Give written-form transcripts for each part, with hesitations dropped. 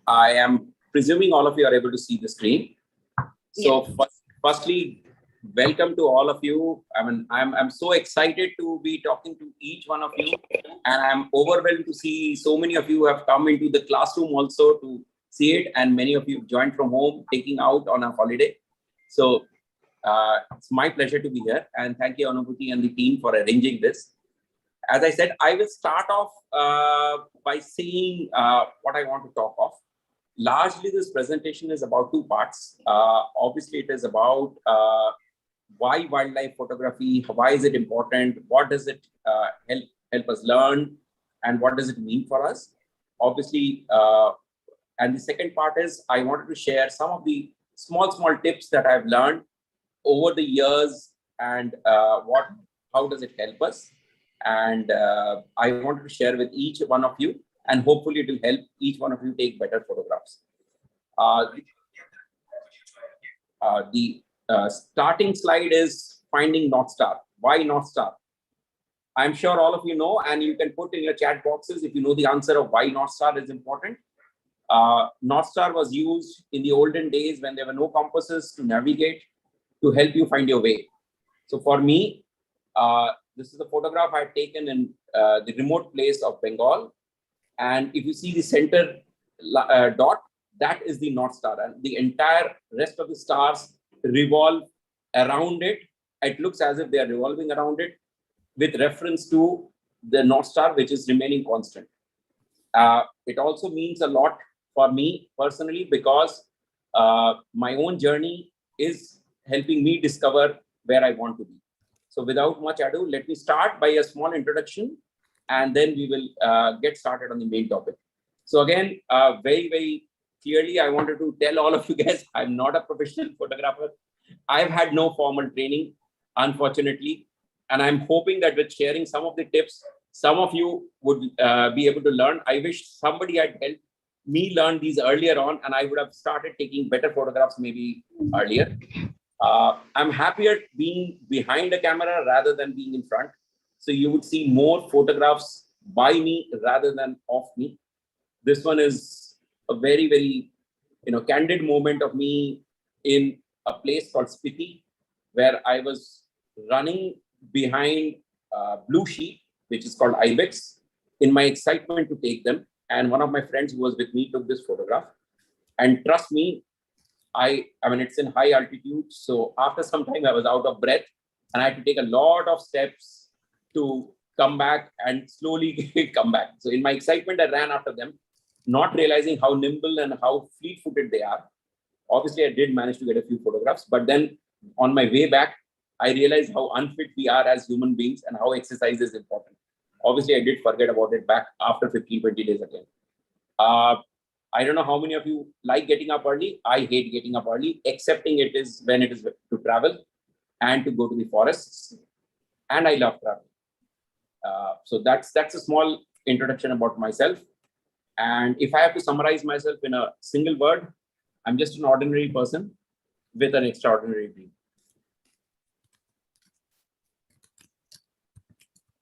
I am presuming all of you are able to see the screen. So firstly, welcome to all of you. I mean, I'm so excited to be talking to each one of you, and I'm overwhelmed to see so many of you have come into the classroom also to see it, and many of you joined from home, taking out on a holiday. So it's my pleasure to be here, and thank you, Anubhuti and the team, for arranging this. As I said, I will start off by saying what I want to talk of. Largely, this presentation is about two parts. Obviously, it is about why wildlife photography, why is it important, what does it help us learn, and what does it mean for us. Obviously, and the second part is I wanted to share some of the small tips that I've learned over the years, and how does it help us. And I wanted to share with each one of you, and hopefully it will help each one of you take better photographs. The starting slide is finding North Star. Why North Star? I'm sure all of you know, and you can put in your chat boxes if you know the answer of why North Star is important. North Star was used in the olden days when there were no compasses to navigate, to help you find your way. So for me, this is a photograph I had taken in the remote place of Bengal. And if you see the center dot, that is the North Star. And the entire rest of the stars revolve around it. It looks as if they are revolving around it with reference to the North Star, which is remaining constant. It also means a lot for me personally, because my own journey is helping me discover where I want to be. So without much ado, let me start by a small introduction, and then we will get started on the main topic. So again, very, very clearly, I wanted to tell all of you guys, I'm not a professional photographer. I've had no formal training, unfortunately. And I'm hoping that with sharing some of the tips, some of you would be able to learn. I wish somebody had helped me learn these earlier on, and I would have started taking better photographs maybe earlier. I'm happier being behind a camera rather than being in front. So you would see more photographs by me rather than of me. This one is a very, very, candid moment of me in a place called Spiti, where I was running behind blue sheep, which is called ibex, in my excitement to take them. And one of my friends who was with me took this photograph. And trust me, I mean, it's in high altitude. So after some time, I was out of breath, and I had to take a lot of steps to come back and slowly come back. So in my excitement, I ran after them, not realizing how nimble and how fleet-footed they are. Obviously, I did manage to get a few photographs, but then on my way back, I realized how unfit we are as human beings and how exercise is important. Obviously, I did forget about it back after 15, 20 days again. I don't know how many of you like getting up early. I hate getting up early, excepting it is when it is to travel and to go to the forests. And I love travel. So that's a small introduction about myself. And if I have to summarize myself in a single word, I'm just an ordinary person with an extraordinary dream.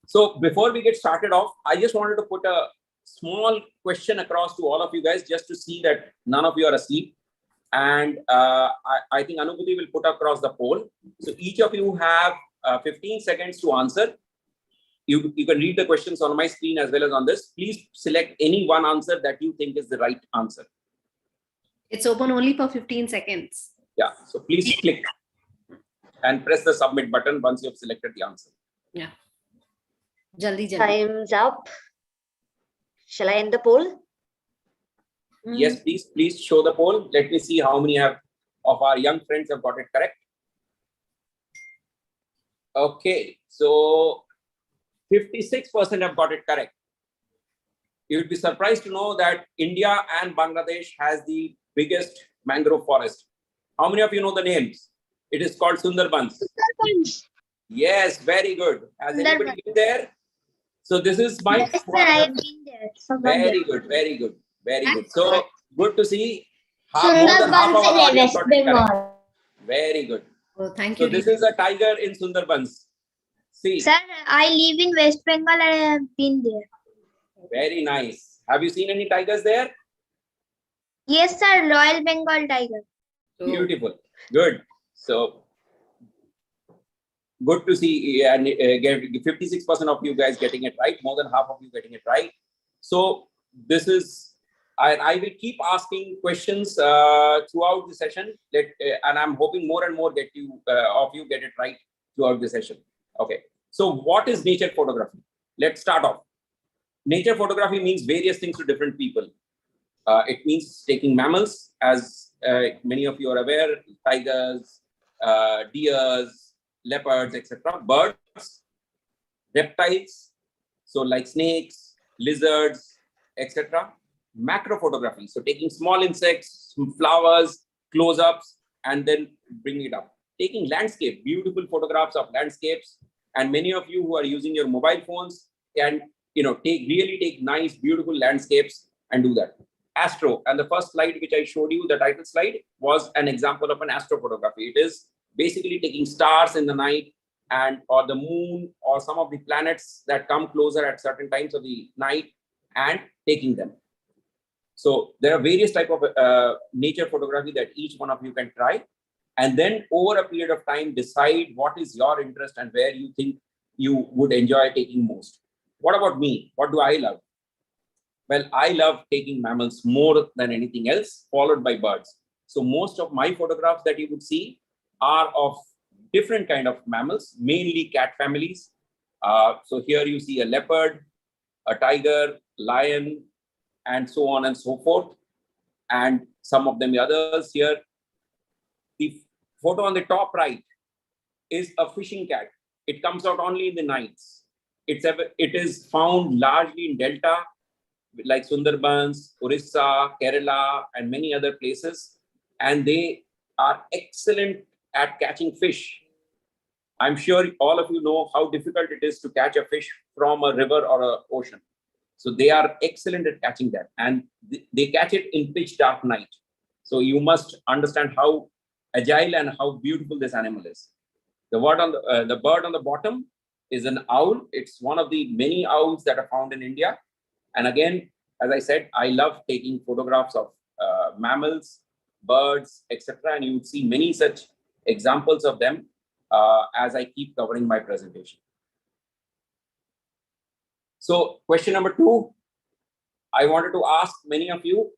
So before we get started off, I just wanted to put a small question across to all of you guys, just to see that none of you are asleep. And I think Anubhuti will put across the poll. So each of you have 15 seconds to answer. You can read the questions on my screen as well as on this. Please select any one answer that you think is the right answer. It's open only for 15 seconds. Yeah, so please click and press the submit button once you have selected the answer. Yeah. Jaldi, jaldi. Time's up. Shall I end the poll? Yes, please show the poll. Let me see how many of our young friends have got it correct. Okay, so 56% have got it correct. You would be surprised to know that India and Bangladesh has the biggest mangrove forest. How many of you know the names? It is called Sundarbans. Sundarbans. Yes, very good. Has anybody been there? So this is my... Yes, sir, I have been there. Very good, very good, very good. So good to see more Sundarbans than half of our in audience West got it correct. Bengal. Very good. Oh, thank you. So this is a tiger in Sundarbans. See. Sir, I live in West Bengal and I have been there. Very nice. Have you seen any tigers there? Yes, sir. Royal Bengal tiger. Oh, Beautiful. Good. So good to see and get 56% of you guys getting it right, more than half of you getting it right. So this is, I will keep asking questions throughout the session. And I'm hoping more and more of you get it right throughout the session. Okay. So what is nature photography? Let's start off. Nature photography means various things to different people. It means taking mammals, as many of you are aware, tigers, deers, leopards, etc. Birds, reptiles, so like snakes, lizards, etc. Macro photography, so taking small insects, flowers, close-ups, and then bringing it up. Taking landscape, beautiful photographs of landscapes, and many of you who are using your mobile phones can really take nice, beautiful landscapes and do that. Astro, and the first slide which I showed you, the title slide, was an example of an astrophotography. It is basically taking stars in the night or the moon or some of the planets that come closer at certain times of the night and taking them. So there are various types of nature photography that each one of you can try, and then over a period of time decide what is your interest and where you think you would enjoy taking most. What about me? What do I love? Well, I love taking mammals more than anything else, followed by birds. So most of my photographs that you would see are of different kind of mammals, mainly cat families. So here you see a leopard, a tiger, lion, and so on and so forth. And some of them the others here. The photo on the top right is a fishing cat. It comes out only in the nights. It is found largely in Delta, like Sundarbans, Orissa, Kerala, and many other places. And they are excellent at catching fish. I'm sure all of you know how difficult it is to catch a fish from a river or an ocean. So they are excellent at catching that. And they catch it in pitch dark night. So you must understand how agile and how beautiful this animal is. The bird on the bottom is an owl. It's one of the many owls that are found in India. And again, as I said, I love taking photographs of mammals, birds, etc. And you would see many such examples of them as I keep covering my presentation. So question number 2, I wanted to ask many of you,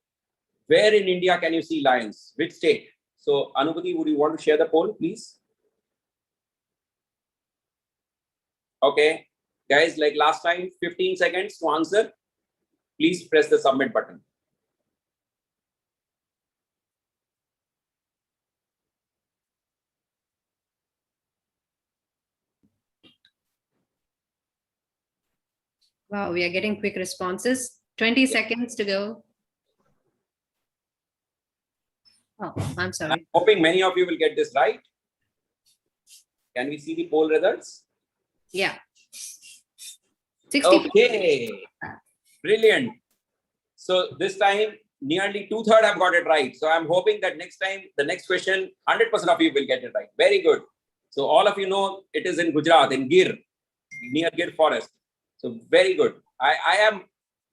where in India can you see lions? Which state? So Anubhuti, would you want to share the poll, please? Okay, guys, like last time, 15 seconds to answer. Please press the submit button. wow, we are getting quick responses. 20 seconds to go. Oh, I'm sorry. I'm hoping many of you will get this right. Can we see the poll results? Yeah. 60. Okay, brilliant. So this time, nearly 2/3 have got it right. So I'm hoping that next time, the next question, 100% of you will get it right. Very good. So all of you know it is in Gujarat, in Gir, near Gir forest. So very good. I am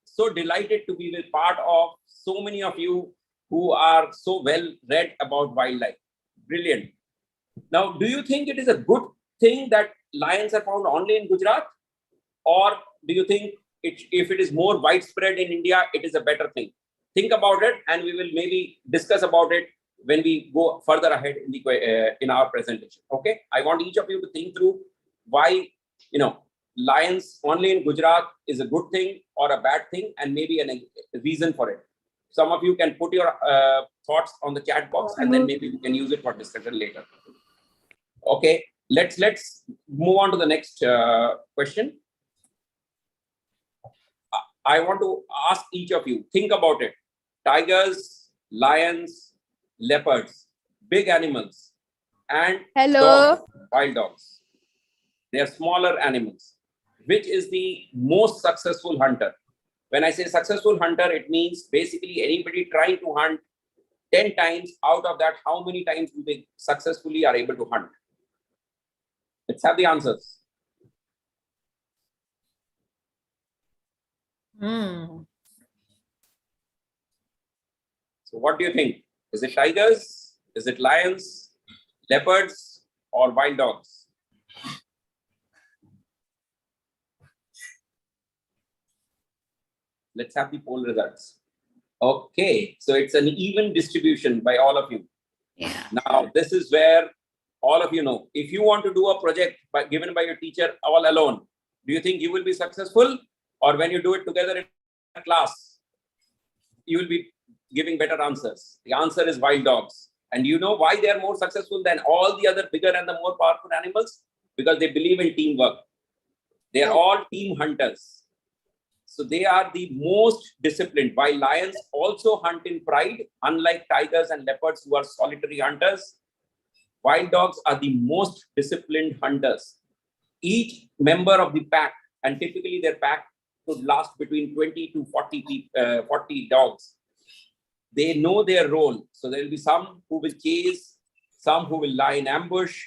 so delighted to be with part of so many of you who are so well read about wildlife. Brilliant. Now, do you think it is a good thing that lions are found only in Gujarat? Or do you think if it is more widespread in India, it is a better thing? Think about it, and we will maybe discuss about it when we go further ahead in our presentation. Okay, I want each of you to think through why lions only in Gujarat is a good thing or a bad thing, and maybe a reason for it. Some of you can put your thoughts on the chat box, and then maybe we can use it for discussion later. Okay, let's move on to the next question. I want to ask each of you, think about it. Tigers, lions, leopards, big animals, and dogs, wild dogs. They are smaller animals. Which is the most successful hunter? When I say successful hunter, it means basically anybody trying to hunt 10 times, out of that, how many times do they successfully are able to hunt? Let's have the answers. So what do you think? Is it tigers? Is it lions, leopards, or wild dogs? Let's have the poll results. Okay, so it's an even distribution by all of you. Yeah. Now, this is where all of you know, if you want to do a project given by your teacher all alone, do you think you will be successful? Or when you do it together in class, you will be giving better answers? The answer is wild dogs. And you know why they are more successful than all the other bigger and the more powerful animals? Because they believe in teamwork. They are all team hunters. So they are the most disciplined. While lions also hunt in pride, unlike tigers and leopards who are solitary hunters, wild dogs are the most disciplined hunters. Each member of the pack, and typically their pack could last between 20 to 40 dogs. They know their role. So there will be some who will chase, some who will lie in ambush,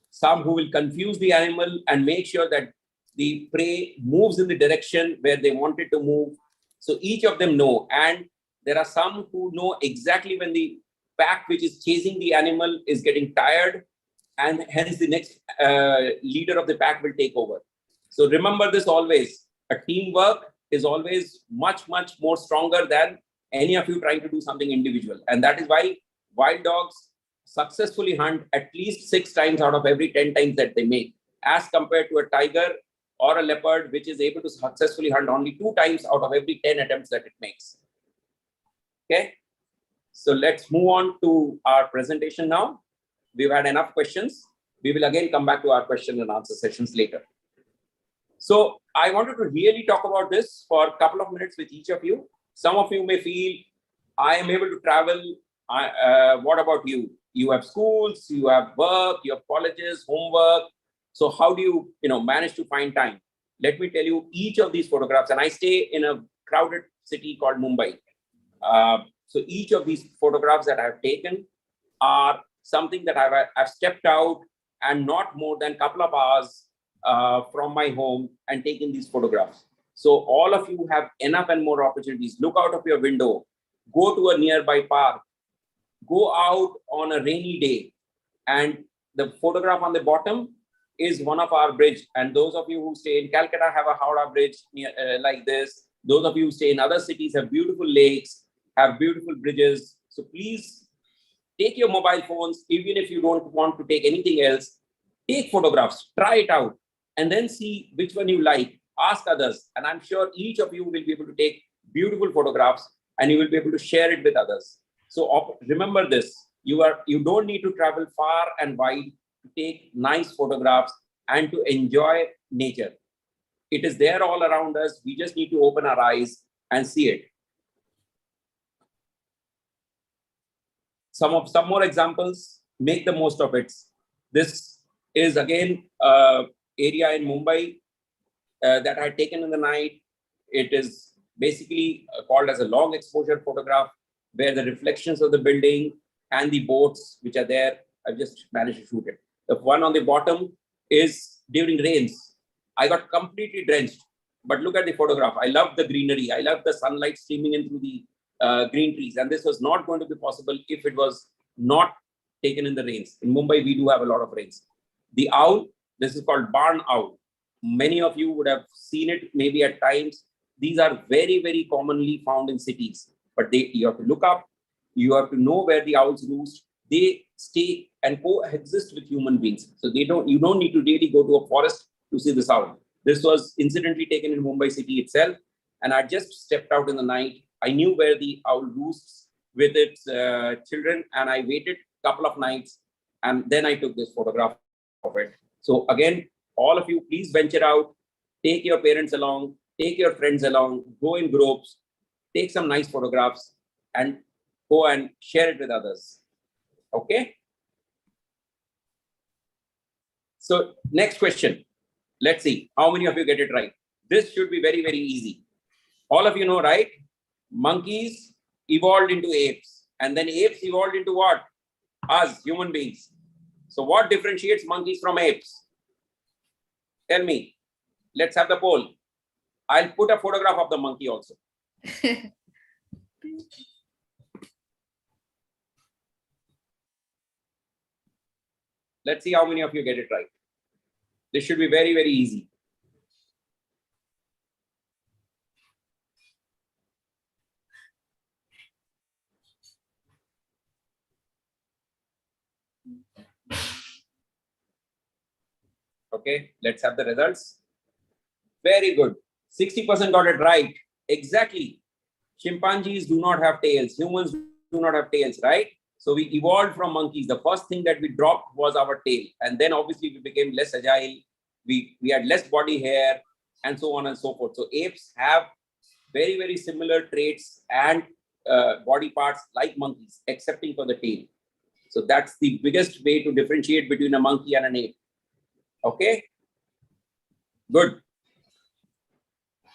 some who will confuse the animal and make sure that the prey moves in the direction where they want it to move. So each of them know. And there are some who know exactly when the pack which is chasing the animal is getting tired, and hence the next leader of the pack will take over. So remember this always. A teamwork is always much, much more stronger than any of you trying to do something individual. And that is why wild dogs successfully hunt at least 6 times out of every 10 times that they make, as compared to a tiger or a leopard, which is able to successfully hunt only 2 times out of every 10 attempts that it makes. Okay. So let's move on to our presentation now. We've had enough questions. We will again come back to our question and answer sessions later. So I wanted to really talk about this for a couple of minutes with each of you. Some of you may feel, I am able to travel. What about you? You have schools, you have work, you have colleges, homework. So how do you, manage to find time? Let me tell you each of these photographs, and I stay in a crowded city called Mumbai. So each of these photographs that I've taken are something that I've stepped out and not more than a couple of hours from my home and taken these photographs. So all of you have enough and more opportunities. Look out of your window, go to a nearby park, go out on a rainy day, and the photograph on the bottom is one of our bridge. And those of you who stay in Calcutta have a Howrah bridge like this. Those of you who stay in other cities have beautiful lakes, have beautiful bridges. So please take your mobile phones, even if you don't want to take anything else, take photographs, try it out, and then see which one you like. Ask others, and I'm sure each of you will be able to take beautiful photographs and you will be able to share it with others. So remember this, you don't need to travel far and wide to take nice photographs and to enjoy nature. It is there all around us. We just need to open our eyes and see it. Some more examples, make the most of it. This is again area in Mumbai that I had taken in the night. It is basically called as a long exposure photograph, where the reflections of the building and the boats which are there, I've just managed to shoot it. The one on the bottom is during rains. I got completely drenched, but look at the photograph. I love the greenery. I love the sunlight streaming in through the green trees. And this was not going to be possible if it was not taken in the rains. In Mumbai, we do have a lot of rains. The owl, this is called barn owl. Many of you would have seen it maybe at times. These are very, very commonly found in cities, but you have to look up. You have to know where the owls roost. They stay and coexist with human beings. So you don't need to really go to a forest to see this owl. This was incidentally taken in Mumbai city itself. And I just stepped out in the night. I knew where the owl roosts with its children, and I waited a couple of nights, and then I took this photograph of it. So again, all of you, please venture out, take your parents along, take your friends along, go in groups, take some nice photographs, and go and share it with others. Okay? So next question. Let's see how many of you get it right. This should be very, very easy. All of you know, right? Monkeys evolved into apes, and then apes evolved into what? Us, human beings. So what differentiates monkeys from apes? Tell me. Let's have the poll. I'll put a photograph of the monkey also. Let's see how many of you get it right. This should be very, very easy. Okay, let's have the results. Very good. 60% got it right. Exactly. Chimpanzees do not have tails. Humans do not have tails, right? So we evolved from monkeys. The first thing that we dropped was our tail. And then obviously we became less agile. We had less body hair and so on and so forth. So apes have very, very similar traits and body parts like monkeys, excepting for the tail. So that's the biggest way to differentiate between a monkey and an ape. Okay, good.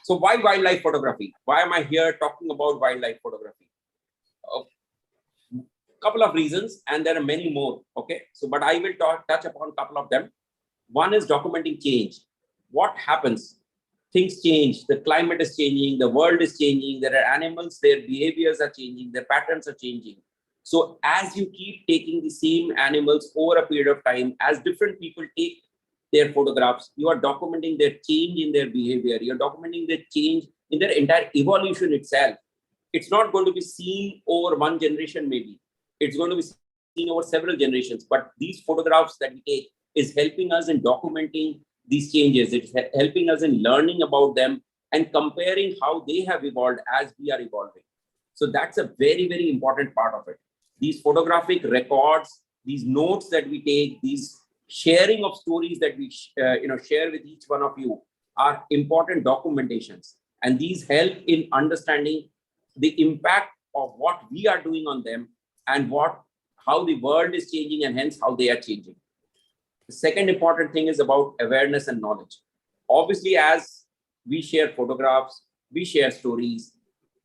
So why wildlife photography? Why am I here talking about wildlife photography? A couple of reasons, and there are many more. Okay, so but I will touch upon a couple of them. One is documenting change. What happens? Things change. The climate is changing. The world is changing. There are animals. Their behaviors are changing. Their patterns are changing. So as you keep taking the same animals over a period of time, as different people take their photographs, you are documenting their change in their behavior. You're documenting their change in their entire evolution itself. It's not going to be seen over one generation, maybe. It's going to be seen over several generations. But these photographs that we take is helping us in documenting these changes. It's helping us in learning about them and comparing how they have evolved as we are evolving. So that's a very, very important part of it. These photographic records, these notes that we take, these sharing of stories that we share with each one of you are important documentations, and these help in understanding the impact of what we are doing on them and how the world is changing and hence how they are changing. The second important thing is about awareness and knowledge. Obviously, as we share photographs, we share stories,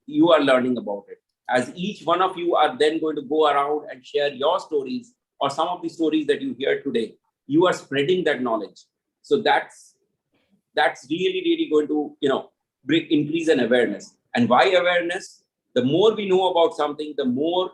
you are learning about it. As each one of you are then going to go around and share your stories or some of the stories that you hear today, you are spreading that knowledge. So that's really, really going to, increase an awareness. And why awareness? The more we know about something, the more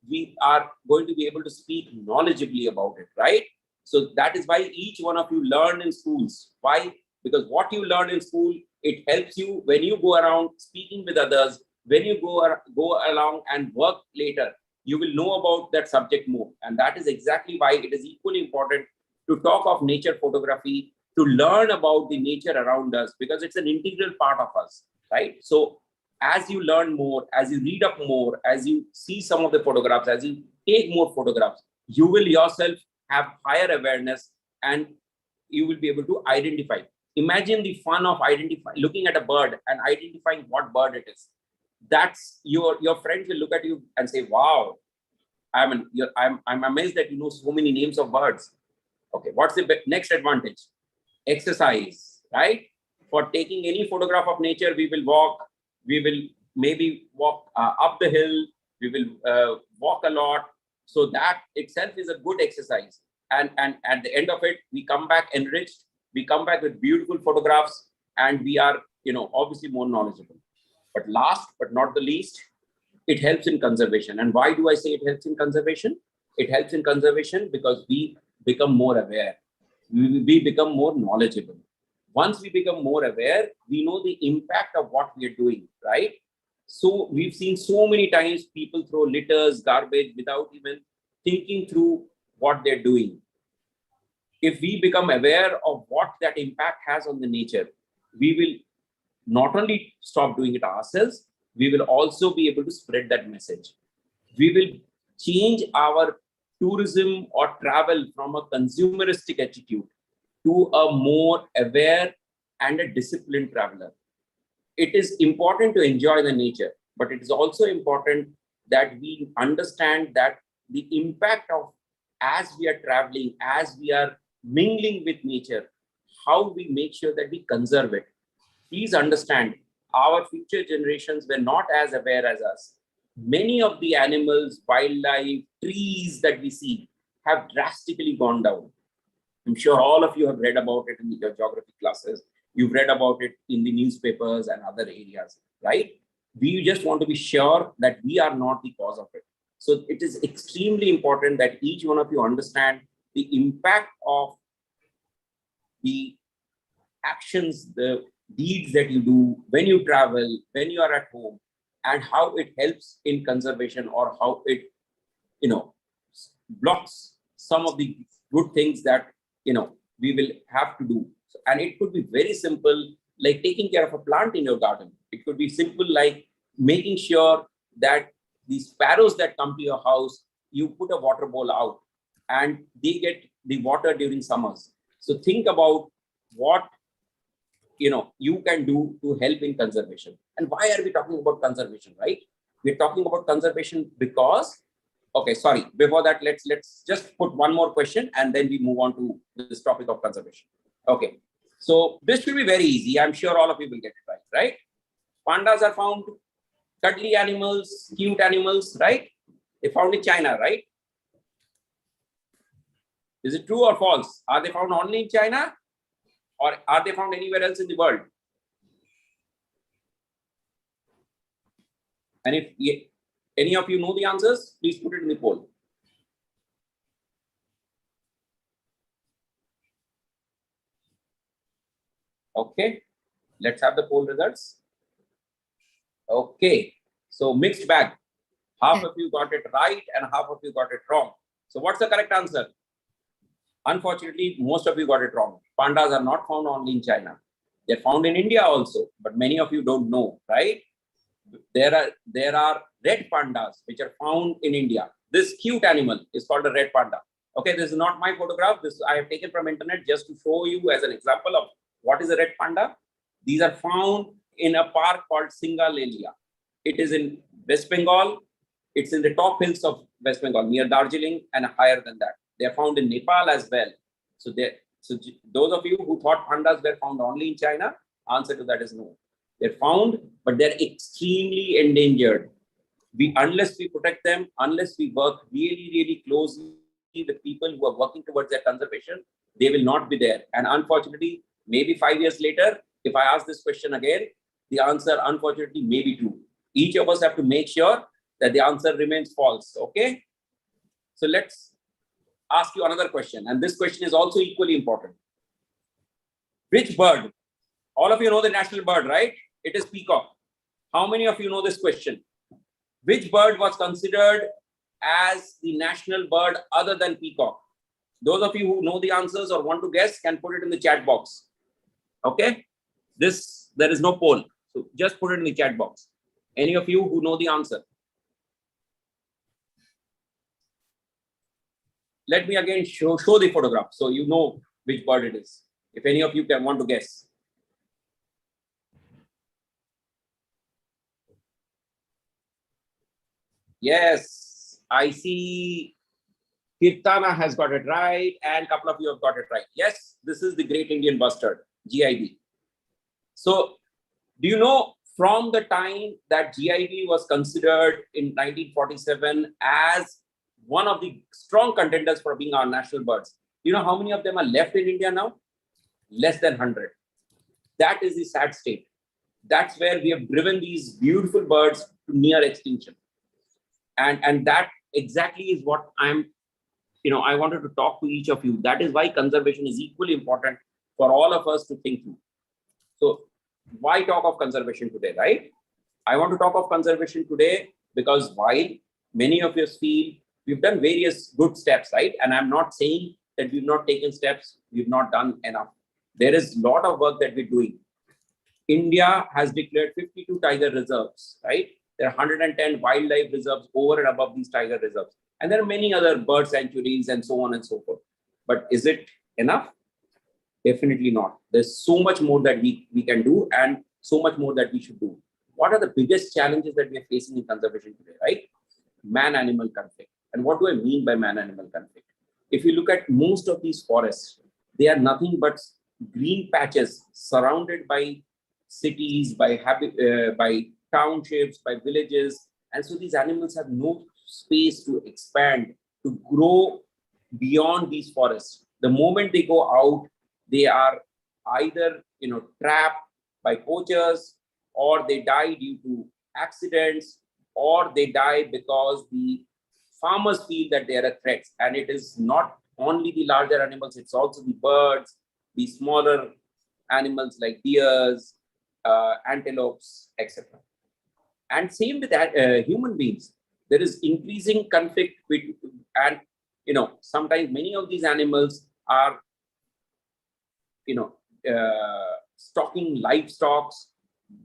we are going to be able to speak knowledgeably about it, right? So that is why each one of you learn in schools. Why? Because what you learn in school, it helps you when you go around speaking with others, when you go along and work later, you will know about that subject more. And that is exactly why it is equally important to talk of nature photography, to learn about the nature around us, because it's an integral part of us, right? So as you learn more, as you read up more, as you see some of the photographs, as you take more photographs, you will yourself have higher awareness and you will be able to identify. Imagine the fun of looking at a bird and identifying what bird it is. That's your friends will look at you and say, wow, I'm amazed that you know so many names of birds. Okay, what's the next advantage? Exercise, right? For taking any photograph of nature, we will maybe walk up the hill, we will walk a lot. So that itself is a good exercise. And at the end of it, we come back enriched, we come back with beautiful photographs, and we are, obviously more knowledgeable. But last but not the least, it helps in conservation. And why do I say it helps in conservation? It helps in conservation because we become more aware. We become more knowledgeable. Once we become more aware, we know the impact of what we are doing, right? So we've seen so many times people throw litters, garbage without even thinking through what they're doing. If we become aware of what that impact has on the nature, we will not only stop doing it ourselves, we will also be able to spread that message. We will change our tourism or travel from a consumeristic attitude to a more aware and a disciplined traveler. It is important to enjoy the nature, but it is also important that we understand that the impact of, as we are traveling, as we are mingling with nature, how we make sure that we conserve it. Please understand, our future generations were not as aware as us. Many of the animals, wildlife, trees that we see have drastically gone down. I'm sure all of you have read about it in your geography classes. You've read about it in the newspapers and other areas, right? We just want to be sure that we are not the cause of it. So it is extremely important that each one of you understand the impact of the actions, the deeds that you do when you travel, when you are at home, and how it helps in conservation, or how it, blocks some of the good things that, we will have to do. And it could be very simple, like taking care of a plant in your garden. It could be simple, like making sure that the sparrows that come to your house, you put a water bowl out and they get the water during summers. So think about what you can do to help in conservation. And why are we talking about conservation, right? We're talking about conservation because, okay, sorry, before that, let's just put one more question and then we move on to this topic of conservation. Okay, so this should be very easy. I'm sure all of you will get it right? Pandas are found cuddly animals, cute animals, right? They found in China, right? Is it true or false? Are they found only in China, or are they found anywhere else in the world? And if any of you know the answers, please put it in the poll. Okay, let's have the poll results. Okay, so mixed bag. Half of you got it right and half of you got it wrong. So what's the correct answer? Unfortunately, most of you got it wrong. Pandas are not found only in China. They're found in India also, but many of you don't know, right? There are red pandas which are found in India. This cute animal is called a red panda. Okay, this is not my photograph. This I have taken from internet just to show you as an example of what is a red panda. These are found in a park called Singalenia. It is in West Bengal. It's in the top hills of West Bengal, near Darjeeling and higher than that. They are found in Nepal as well. So those of you who thought pandas were found only in China, answer to that is no. They're found, but they're extremely endangered. Unless we protect them, unless we work really, really closely with people who are working towards their conservation, they will not be there. And unfortunately, maybe 5 years later, if I ask this question again, the answer unfortunately may be true. Each of us have to make sure that the answer remains false. Okay. So let's ask you another question. And this question is also equally important. Which bird? All of you know the national bird, right? It is peacock. How many of you know this question? Which bird was considered as the national bird other than peacock? Those of you who know the answers or want to guess can put it in the chat box. Okay? There is no poll. So just put it in the chat box. Any of you who know the answer? Let me again show the photograph so you know which bird it is. If any of you can want to guess. Yes, I see Kirtana has got it right and a couple of you have got it right. Yes, this is the Great Indian Bustard, GIB. So do you know from the time that GIB was considered in 1947 as one of the strong contenders for being our national birds, do you know how many of them are left in India now? Less than 100. That is the sad state. That's where we have driven these beautiful birds to near extinction. And that exactly is what I wanted to talk to each of you. That is why conservation is equally important for all of us to think through. So why talk of conservation today, right? I want to talk of conservation today because while many of us feel we've done various good steps, right? And I'm not saying that we've not taken steps, we've not done enough. There is a lot of work that we're doing. India has declared 52 tiger reserves, right? There are 110 wildlife reserves over and above these tiger reserves. And there are many other bird sanctuaries and so on and so forth. But is it enough? Definitely not. There's so much more that we can do and so much more that we should do. What are the biggest challenges that we are facing in conservation today, right? Man-animal conflict. And what do I mean by man-animal conflict? If you look at most of these forests, they are nothing but green patches surrounded by cities, by townships, by villages. And so these animals have no space to expand, to grow beyond these forests. The moment they go out, they are either trapped by poachers, or they die due to accidents, or they die because the farmers feel that they are a threat. And it is not only the larger animals, it's also the birds, the smaller animals like deers, antelopes, etc. And same with that, human beings. There is increasing conflict with, and sometimes many of these animals are stalking livestock,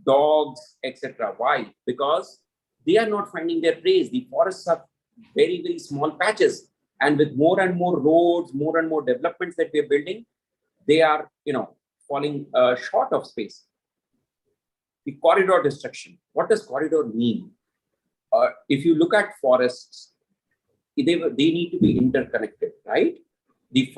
dogs, etc. Why? Because they are not finding their prey. The forests are very, very small patches, and with more and more roads, more and more developments that we are building, they are falling short of space. The corridor destruction. What does corridor mean? If you look at forests, they need to be interconnected, right? If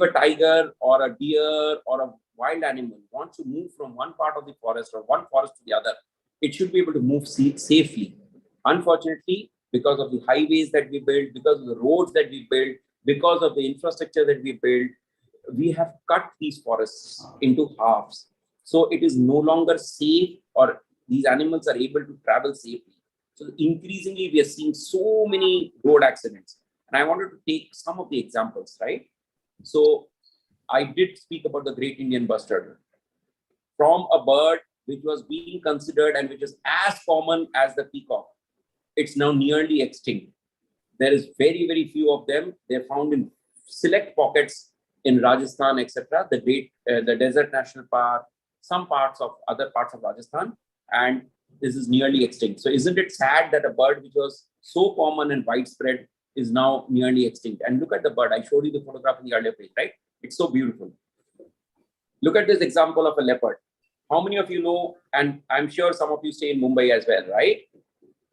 a tiger or a deer or a wild animal wants to move from one part of the forest or one forest to the other, it should be able to move safely. Unfortunately, because of the highways that we build, because of the roads that we build, because of the infrastructure that we build, we have cut these forests into halves. So it is no longer safe, or these animals are able to travel safely. So increasingly, we are seeing so many road accidents. And I wanted to take some of the examples, right? So I did speak about the great Indian bustard. From a bird which was being considered and which is as common as the peacock, it's now nearly extinct. There is very, very few of them. They're found in select pockets in Rajasthan, etc., the Desert National Park, some parts of other parts of Rajasthan, and this is nearly extinct. So isn't it sad that a bird which was so common and widespread is now nearly extinct? And look at the bird. I showed you the photograph in the earlier page, right? It's so beautiful. Look at this example of a leopard. How many of you know, and I'm sure some of you stay in Mumbai as well, right?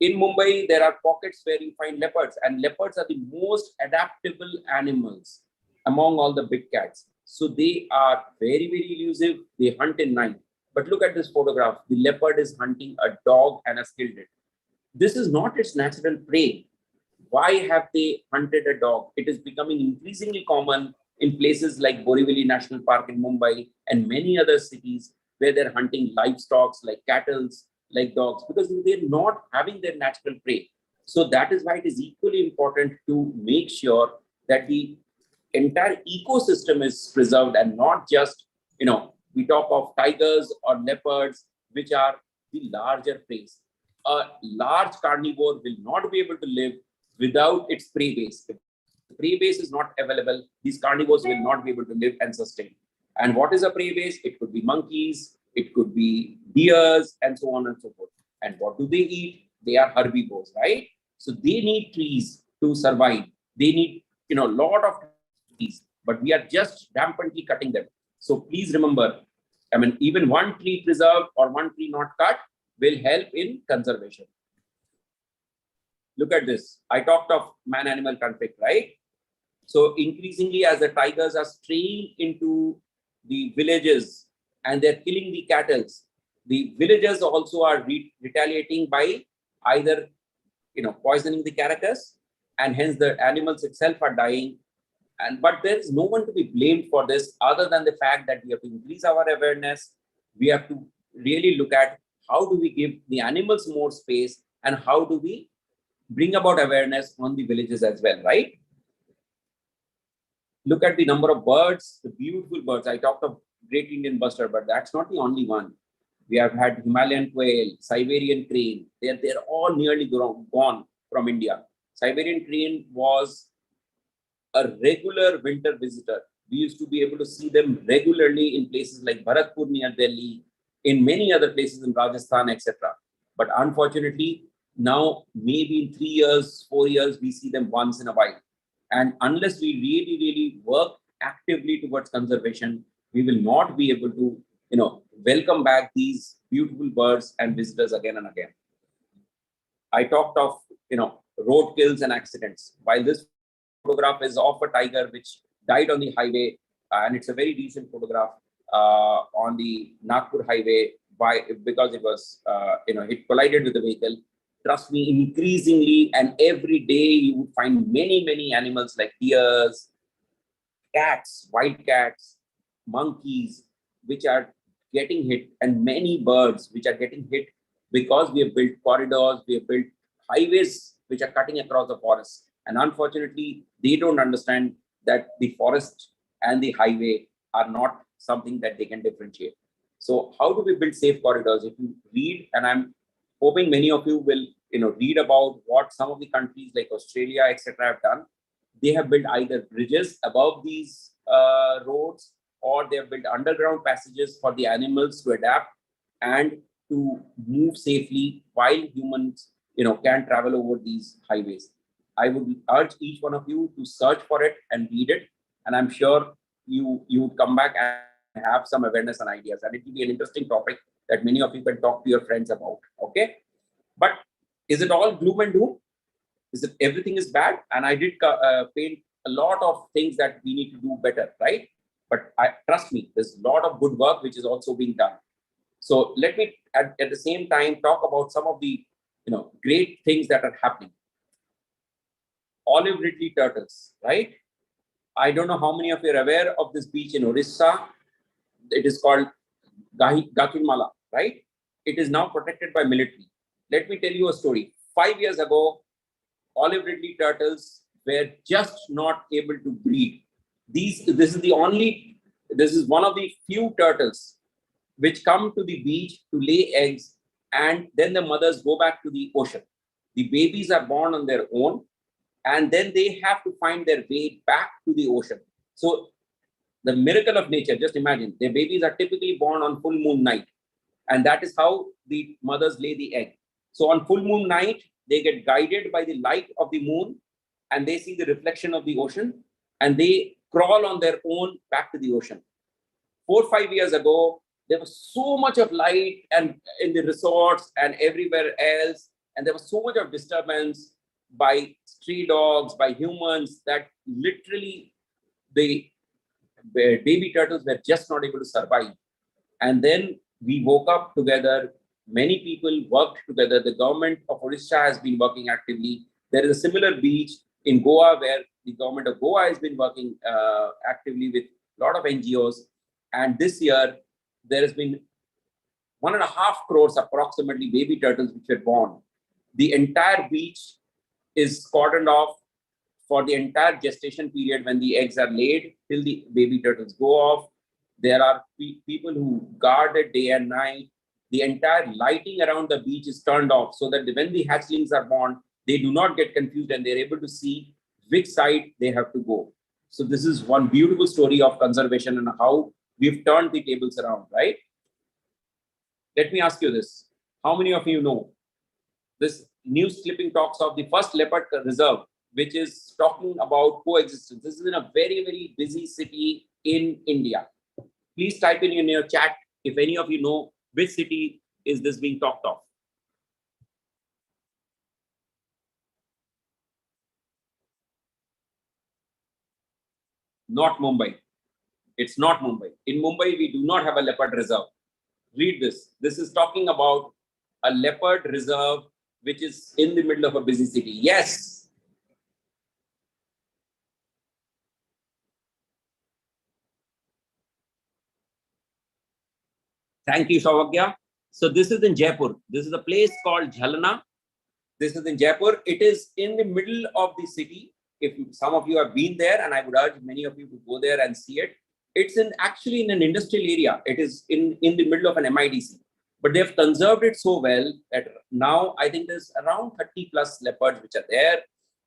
In Mumbai, there are pockets where you find leopards, and leopards are the most adaptable animals among all the big cats. So they are very, very elusive. They hunt in night. But look at this photograph. The leopard is hunting a dog and has killed it. This is not its natural prey. Why have they hunted a dog? It is becoming increasingly common in places like Borivali National Park in Mumbai and many other cities where they're hunting livestock like cattle, like dogs, because they're not having their natural prey. So that is why it is equally important to make sure that the entire ecosystem is preserved, and not just, we talk of tigers or leopards, which are the larger prey. A large carnivore will not be able to live without its prey base. If the prey base is not available, these carnivores will not be able to live and sustain. And what is a prey base? It could be monkeys, it could be deers, and so on and so forth. And what do they eat? They are herbivores, right? So they need trees to survive. They need, a lot of trees, but we are just rampantly cutting them. So please remember, even one tree preserved or one tree not cut will help in conservation. Look at this. I talked of man-animal conflict, right? So increasingly, as the tigers are straying into the villages and they're killing the cattle, the villagers also are retaliating by either, poisoning the carcass, and hence the animals itself are dying. But there is no one to be blamed for this, other than the fact that we have to increase our awareness. We have to really look at how do we give the animals more space, and how do we bring about awareness on the villages as well, right? Look at the number of birds, the beautiful birds. I talked of great Indian bustard, but that's not the only one. We have had Himalayan quail, Siberian crane. They're all nearly gone from India. Siberian crane was a regular winter visitor. We used to be able to see them regularly in places like Bharatpur near Delhi, in many other places in Rajasthan, etc. But unfortunately, now maybe in 3 years, 4 years, we see them once in a while. And unless we really, really work actively towards conservation, we will not be able to, welcome back these beautiful birds and visitors again and again. I talked of, road kills and accidents. While this photograph is of a tiger which died on the highway, and it's a very recent photograph on the Nagpur highway because it was, it collided with the vehicle. Trust me, increasingly and every day you would find many, many animals like deers, cats, wild cats, monkeys, which are getting hit, and many birds which are getting hit because we have built corridors, we have built highways which are cutting across the forest. And unfortunately, they don't understand that the forest and the highway are not something that they can differentiate. So how do we build safe corridors? If you read, and I'm hoping many of you will read about what some of the countries like Australia, etc., have done. They have built either bridges above these roads, or they have built underground passages for the animals to adapt and to move safely while humans can travel over these highways. I would urge each one of you to search for it and read it, and I'm sure you would come back and have some awareness and ideas, and it will be an interesting topic that many of you can talk to your friends about. Okay, but is it all gloom and doom? Is it everything is bad? And I did paint a lot of things that we need to do better, right? But trust me, there's a lot of good work which is also being done. So let me at the same time talk about some of the great things that are happening. Olive Ridley turtles, right? I don't know how many of you are aware of this beach in Orissa. It is called Gakinmala, right? It is now protected by military. Let me tell you a story. 5 years ago, olive ridley turtles were just not able to breed. This is one of the few turtles which come to the beach to lay eggs, and then the mothers go back to the ocean. The babies are born on their own, and then they have to find their way back to the ocean. So the miracle of nature, just imagine, their babies are typically born on full moon night, and that is how the mothers lay the egg. So on full moon night, they get guided by the light of the moon, and they see the reflection of the ocean, and they crawl on their own back to the ocean. 4 or 5 years ago, there was so much of light and in the resorts and everywhere else, and there was so much of disturbance by stray dogs, by humans, that literally the baby turtles were just not able to survive. And then we woke up together. Many people worked together. The government of Odisha has been working actively. There is a similar beach in Goa where the government of Goa has been working actively with a lot of NGOs. And this year, there has been 1.5 crores approximately baby turtles which were born. The entire beach is cordoned off for the entire gestation period when the eggs are laid till the baby turtles go off. There are people who guard it day and night. The entire lighting around the beach is turned off so that when the hatchlings are born, they do not get confused and they're able to see which side they have to go. So this is one beautiful story of conservation and how we've turned the tables around, right? Let me ask you this. How many of you know this news clipping talks of the first Leopard Reserve, which is talking about coexistence? This is in a very, very busy city in India. Please type in your chat if any of you know which city is this being talked of. Not Mumbai. It's not Mumbai. In Mumbai, we do not have a leopard reserve. Read this. This is talking about a leopard reserve which is in the middle of a busy city. Yes. Thank you, Sauvagya. So this is in Jaipur. This is a place called Jhalna. This is in Jaipur. It is in the middle of the city. If some of you have been there, and I would urge many of you to go there and see it. It's actually in an industrial area. It is in the middle of an MIDC. But they've conserved it so well that now I think there's around 30 plus leopards which are there,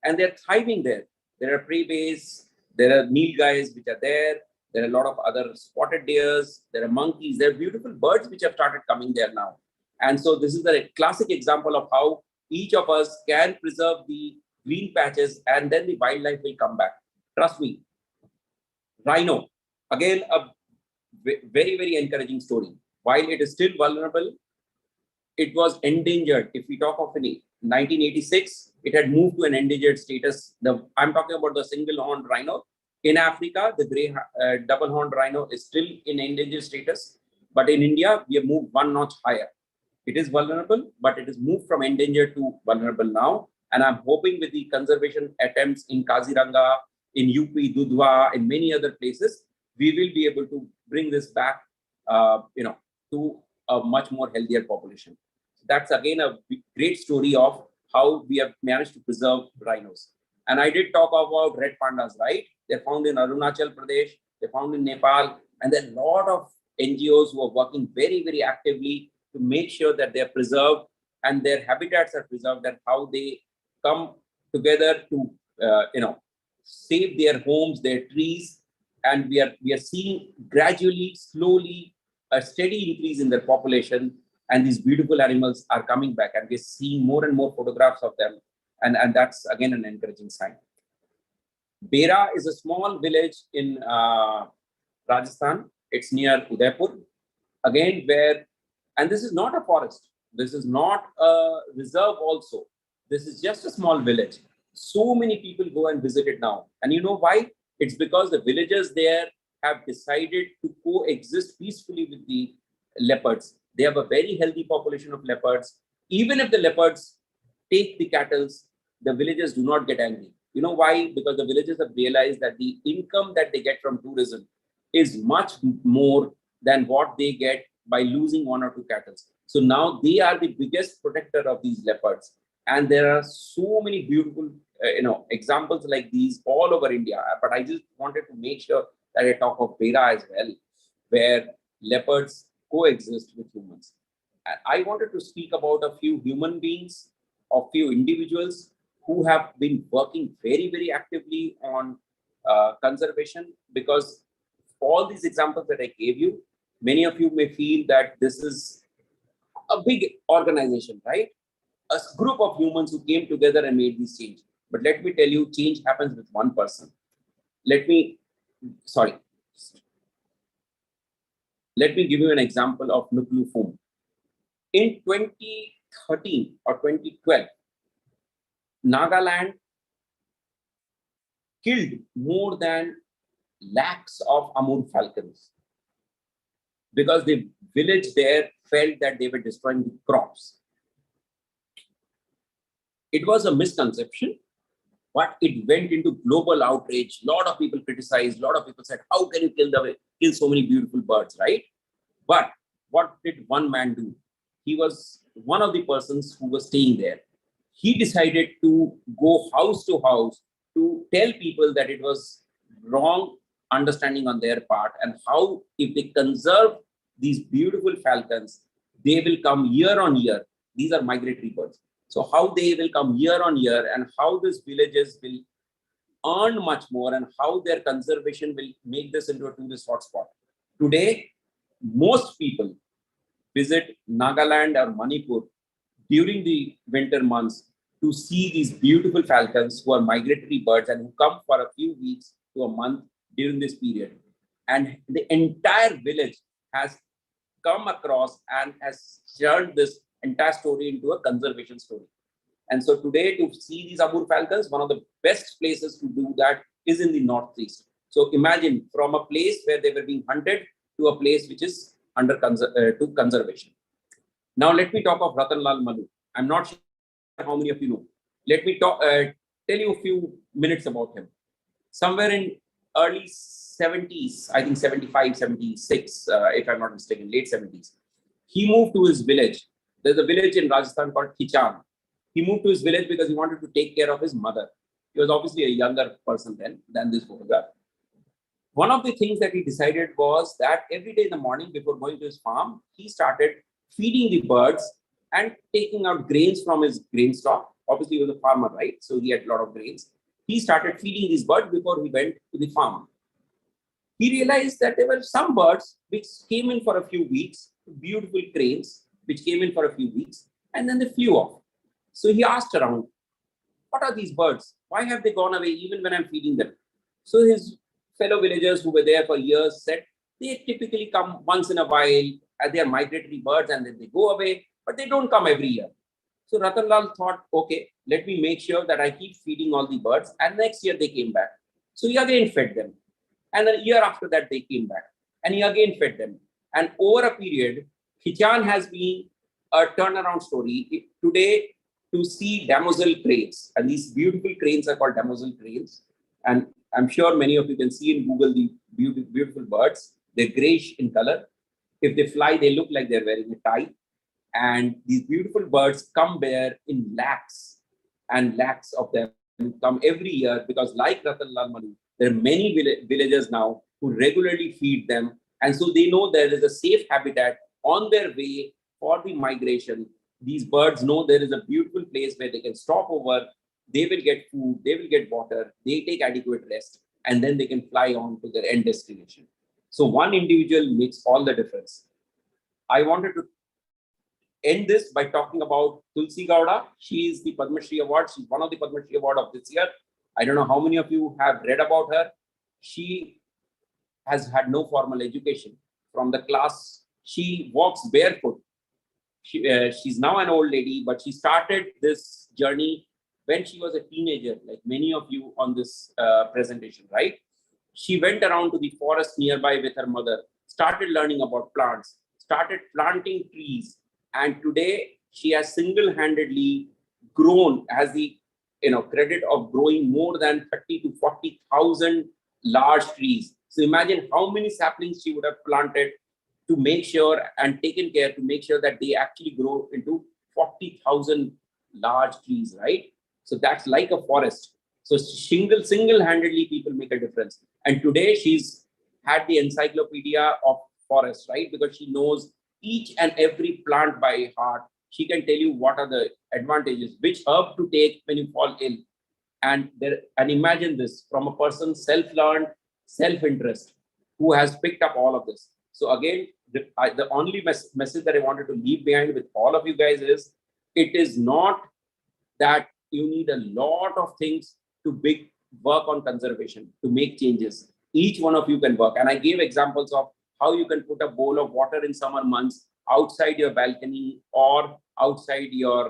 and they're thriving there. There are prey bays, there are nilgais which are there. There are a lot of other spotted deers. There are monkeys. There are beautiful birds which have started coming there now. And so this is a classic example of how each of us can preserve the green patches, and then the wildlife will come back. Trust me. Rhino, again, a very, very encouraging story. While it is still vulnerable, it was endangered. If we talk of 1986, it had moved to an endangered status. I'm talking about the single-horned rhino. In Africa, the grey double-horned rhino is still in endangered status. But in India, we have moved one notch higher. It is vulnerable, but it is moved from endangered to vulnerable now. And I'm hoping with the conservation attempts in Kaziranga, in UP, Dudhwa, in many other places, we will be able to bring this back, to a much more healthier population. So that's again a great story of how we have managed to preserve rhinos. And I did talk about red pandas, right? They're found in Arunachal Pradesh, they're found in Nepal, and there are a lot of NGOs who are working very, very actively to make sure that they're preserved and their habitats are preserved, and how they come together to save their homes, their trees. And we are seeing gradually, slowly, a steady increase in their population, and these beautiful animals are coming back, and we're seeing more and more photographs of them, and that's again an encouraging sign. Bera is a small village in Rajasthan. It's near Udaipur, again where, and this is not a forest, this is not a reserve also, this is just a small village. So many people go and visit it now, and you know why? It's because the villagers there have decided to coexist peacefully with the leopards. They have a very healthy population of leopards. Even if the leopards take the cattle, the villagers do not get angry. You know why? Because the villagers have realized that the income that they get from tourism is much more than what they get by losing one or two cattle. So now they are the biggest protector of these leopards. And there are so many beautiful examples like these all over India. But I just wanted to make sure that I talk of Bera as well, where leopards coexist with humans. And I wanted to speak about a few human beings, a few individuals who have been working very, very actively on conservation, because all these examples that I gave you, many of you may feel that this is a big organization, right? A group of humans who came together and made this change. But let me tell you, change happens with one person. Let me give you an example of Nuklu Foam. In 2013 or 2012, Nagaland killed more than lakhs of Amur falcons because the village there felt that they were destroying the crops. It was a misconception, but it went into global outrage. A lot of people criticized, a lot of people said, how can you kill so many beautiful birds, right? But what did one man do? He was one of the persons who was staying there. He decided to go house to house to tell people that it was wrong understanding on their part, and how if they conserve these beautiful falcons, they will come year on year. These are migratory birds. So how they will come year on year, and how these villages will earn much more, and how their conservation will make this into a tourist hotspot. Today, most people visit Nagaland or Manipur during the winter months to see these beautiful falcons who are migratory birds and who come for a few weeks to a month during this period. And the entire village has come across and has turned this entire story into a conservation story. And so today, to see these Amur falcons, one of the best places to do that is in the northeast. So imagine, from a place where they were being hunted to a place which is under conservation. Now let me talk of Ratanlal Malu. I'm not sure how many of you know. Let me tell you a few minutes about him. Somewhere in early 70s, I think 75, 76, if I'm not mistaken, late 70s, he moved to his village. There's a village in Rajasthan called Khichan. He moved to his village because he wanted to take care of his mother. He was obviously a younger person then than this photograph. One of the things that he decided was that every day in the morning before going to his farm, he started feeding the birds and taking out grains from his grain stock. Obviously, he was a farmer, right? So he had a lot of grains. He started feeding these birds before he went to the farm. He realized that there were some birds which came in for a few weeks, beautiful cranes, which came in for a few weeks, and then they flew off. So he asked around, what are these birds? Why have they gone away even when I'm feeding them? So his fellow villagers who were there for years said, they typically come once in a while, they are migratory birds, and then they go away, but they don't come every year. So Ratanlal thought, okay, let me make sure that I keep feeding all the birds, and next year they came back. So he again fed them. And a year after that, they came back, and he again fed them. And over a period, Khichan has been a turnaround story. Today, to see demoiselle cranes, and these beautiful cranes are called demoiselle cranes. And I'm sure many of you can see in Google the beautiful birds. They're grayish in color. If they fly, they look like they're wearing a tie. And these beautiful birds come there in lakhs and lakhs of them come every year because, like Ratan Lal Manu, there are many villagers now who regularly feed them. And so they know there is a safe habitat on their way for the migration. These birds know there is a beautiful place where they can stop over. They will get food, they will get water, they take adequate rest, and then they can fly on to their end destination. So one individual makes all the difference. I wanted to end this by talking about Tulsi Gowda. She is the Padma Shri Award. She's one of the Padma Shri Award of this year. I don't know how many of you have read about her. She has had no formal education. From the class, she walks barefoot. She's now an old lady, but she started this journey when she was a teenager, like many of you on this presentation, right? She went around to the forest nearby with her mother, started learning about plants, started planting trees, and today she has single-handedly grown, has the credit of growing more than 30 to 40,000 large trees. So imagine how many saplings she would have planted to make sure and taken care to make sure that they actually grow into 40,000 large trees, right? So that's like a forest. So single-handedly people make a difference. And today she's had the encyclopedia of forests, right? Because she knows each and every plant by heart. She can tell you what are the advantages, which herb to take when you fall ill. And imagine this from a person self-learned, self-interest, who has picked up all of this. So again, the only message that I wanted to leave behind with all of you guys is, it is not that you need a lot of things to work on conservation, to make changes. Each one of you can work. And I gave examples of how you can put a bowl of water in summer months outside your balcony or outside your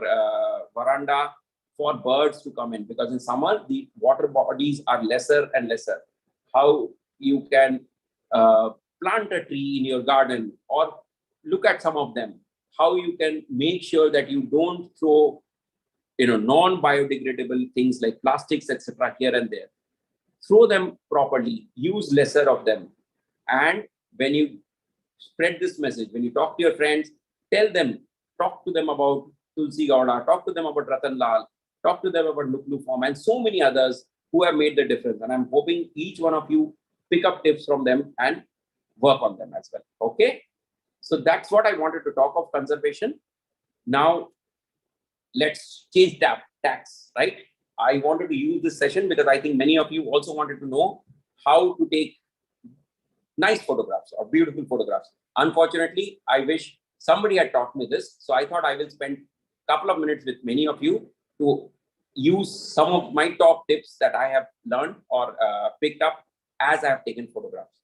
veranda for birds to come in, because in summer, the water bodies are lesser and lesser. How you can plant a tree in your garden, or look at some of them, how you can make sure that you don't throw non-biodegradable things like plastics, etc. here and there. Throw them properly, use lesser of them. And when you spread this message, when you talk to your friends, talk to them about Tulsi Gowda, talk to them about Ratan Lal, talk to them about Nuklu Form, and so many others who have made the difference. And I'm hoping each one of you pick up tips from them and work on them as well. Okay? So that's what I wanted to talk of conservation. Now, let's change tax, right? I wanted to use this session because I think many of you also wanted to know how to take nice photographs or beautiful photographs. Unfortunately, I wish somebody had taught me this. So I thought I will spend a couple of minutes with many of you to use some of my top tips that I have learned or picked up as I have taken photographs.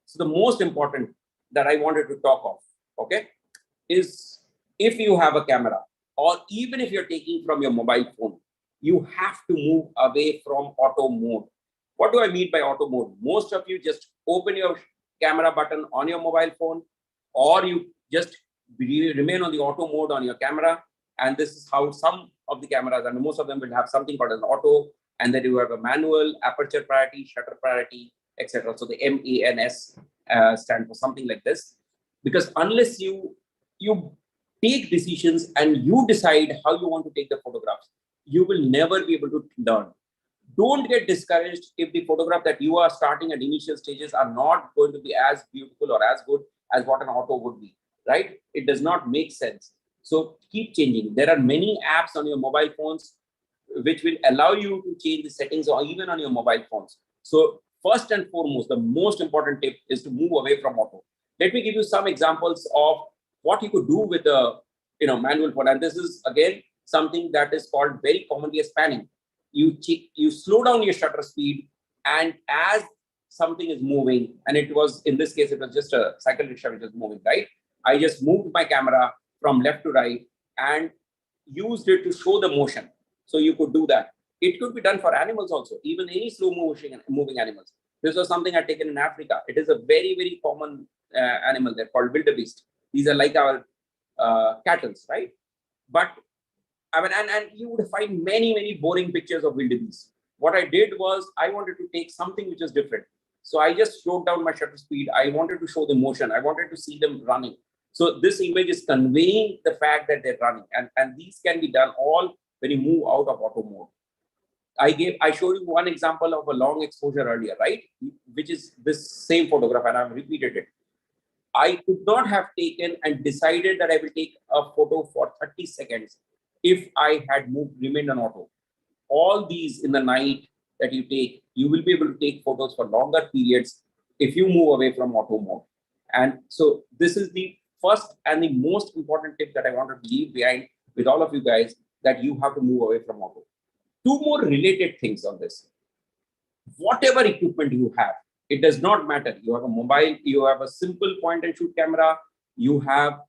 So the most important that I wanted to talk of, okay, is if you have a camera, or even if you're taking from your mobile phone, you have to move away from auto mode. What do I mean by auto mode? Most of you just open your camera button on your mobile phone, or you just remain on the auto mode on your camera. And this is how some of the cameras, and most of them will have something called an auto, and then you have a manual, aperture priority, shutter priority, etc. So the MANS stand for something like this. Because unless you take decisions and you decide how you want to take the photographs, you will never be able to learn. Don't get discouraged if the photograph that you are starting at initial stages are not going to be as beautiful or as good as what an auto would be, right? It does not make sense. So keep changing. There are many apps on your mobile phones which will allow you to change the settings, or even on your mobile phones. So first and foremost, the most important tip is to move away from auto. Let me give you some examples of what you could do with a manual phone. And this is again something that is called very commonly as panning. You slow down your shutter speed, and as something is moving, and it was, in this case, it was just a cycle rickshaw which was moving, right? I just moved my camera from left to right and used it to show the motion. So you could do that. It could be done for animals also, even any slow moving animals. This was something I'd taken in Africa. It is a very, very common animal. They're called wildebeest. These are like our cattle, right? But I mean, and you would find many, many boring pictures of wildebeest. What I did was I wanted to take something which is different. So I just slowed down my shutter speed. I wanted to show the motion. I wanted to see them running. So this image is conveying the fact that they're running. And these can be done all when you move out of auto mode. I showed you one example of a long exposure earlier, right? Which is this same photograph, and I've repeated it. I could not have taken and decided that I will take a photo for 30 seconds if I had remained on auto. All these in the night that you take, you will be able to take photos for longer periods if you move away from auto mode. And so this is the first and the most important tip that I want to leave behind with all of you guys, that you have to move away from auto. Two more related things on this. Whatever equipment you have, it does not matter. You have a mobile, you have a simple point and shoot camera, you have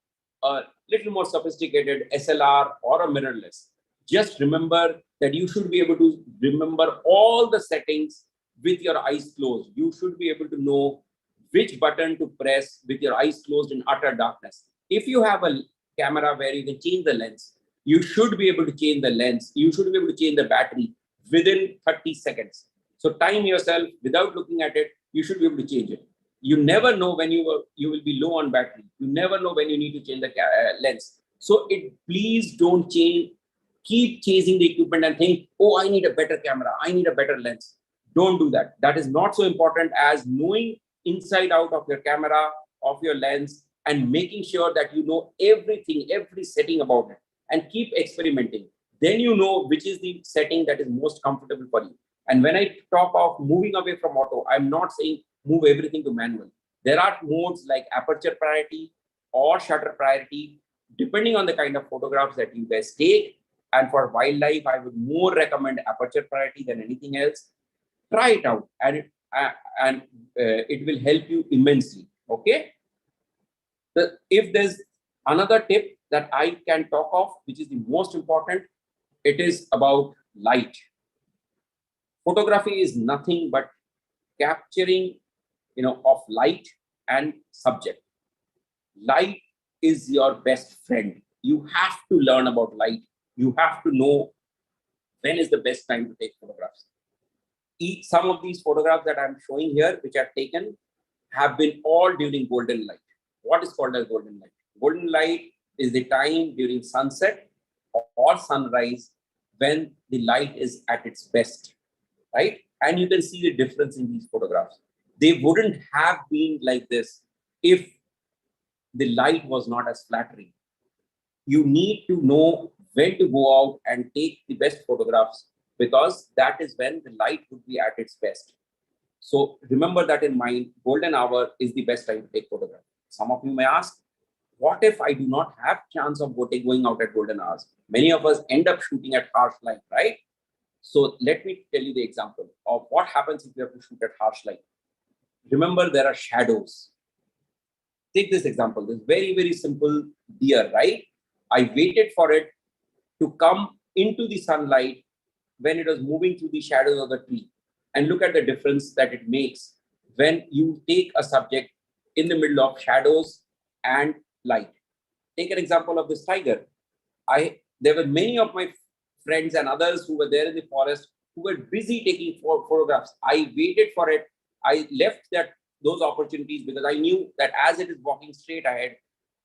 a little more sophisticated SLR or a mirrorless. Just remember that you should be able to remember all the settings with your eyes closed. You should be able to know which button to press with your eyes closed in utter darkness. If you have a camera where you can change the lens, you should be able to change the lens. You should be able to change the battery within 30 seconds. So time yourself without looking at it. You should be able to change it. You never know when you will be low on battery. You never know when you need to change the lens. So please don't keep chasing the equipment and think, oh, I need a better camera, I need a better lens. Don't do that. That is not so important as knowing inside out of your camera, of your lens, and making sure that you know everything, every setting about it, and keep experimenting. Then you know which is the setting that is most comfortable for you. And when I talk of moving away from auto, I'm not saying move everything to manual. There are modes like aperture priority or shutter priority, depending on the kind of photographs that you guys take. And for wildlife, I would more recommend aperture priority than anything else. Try it out, and it will help you immensely. Okay. If there's another tip that I can talk of, which is the most important, it is about light. Photography is nothing but capturing, of light and subject. Light is your best friend. You have to learn about light. You have to know when is the best time to take photographs. Some of these photographs that I'm showing here, which I've taken, have been all during golden light. What is called as golden light? Golden light is the time during sunset or sunrise when the light is at its best, right? And you can see the difference in these photographs. They wouldn't have been like this if the light was not as flattering. You need to know when to go out and take the best photographs, because that is when the light would be at its best. So remember that in mind. Golden hour is the best time to take photographs. Some of you may ask, what if I do not have chance of going out at golden hours? Many of us end up shooting at harsh light, right? So let me tell you the example of what happens if you have to shoot at harsh light. Remember, there are shadows. Take this example, this very, very simple deer, right? I waited for it to come into the sunlight when it was moving through the shadows of the tree. And look at the difference that it makes when you take a subject in the middle of shadows and light. Take an example of this tiger. There were many of my friends and others who were there in the forest who were busy taking photographs. I waited for it. I left those opportunities because I knew that as it is walking straight ahead,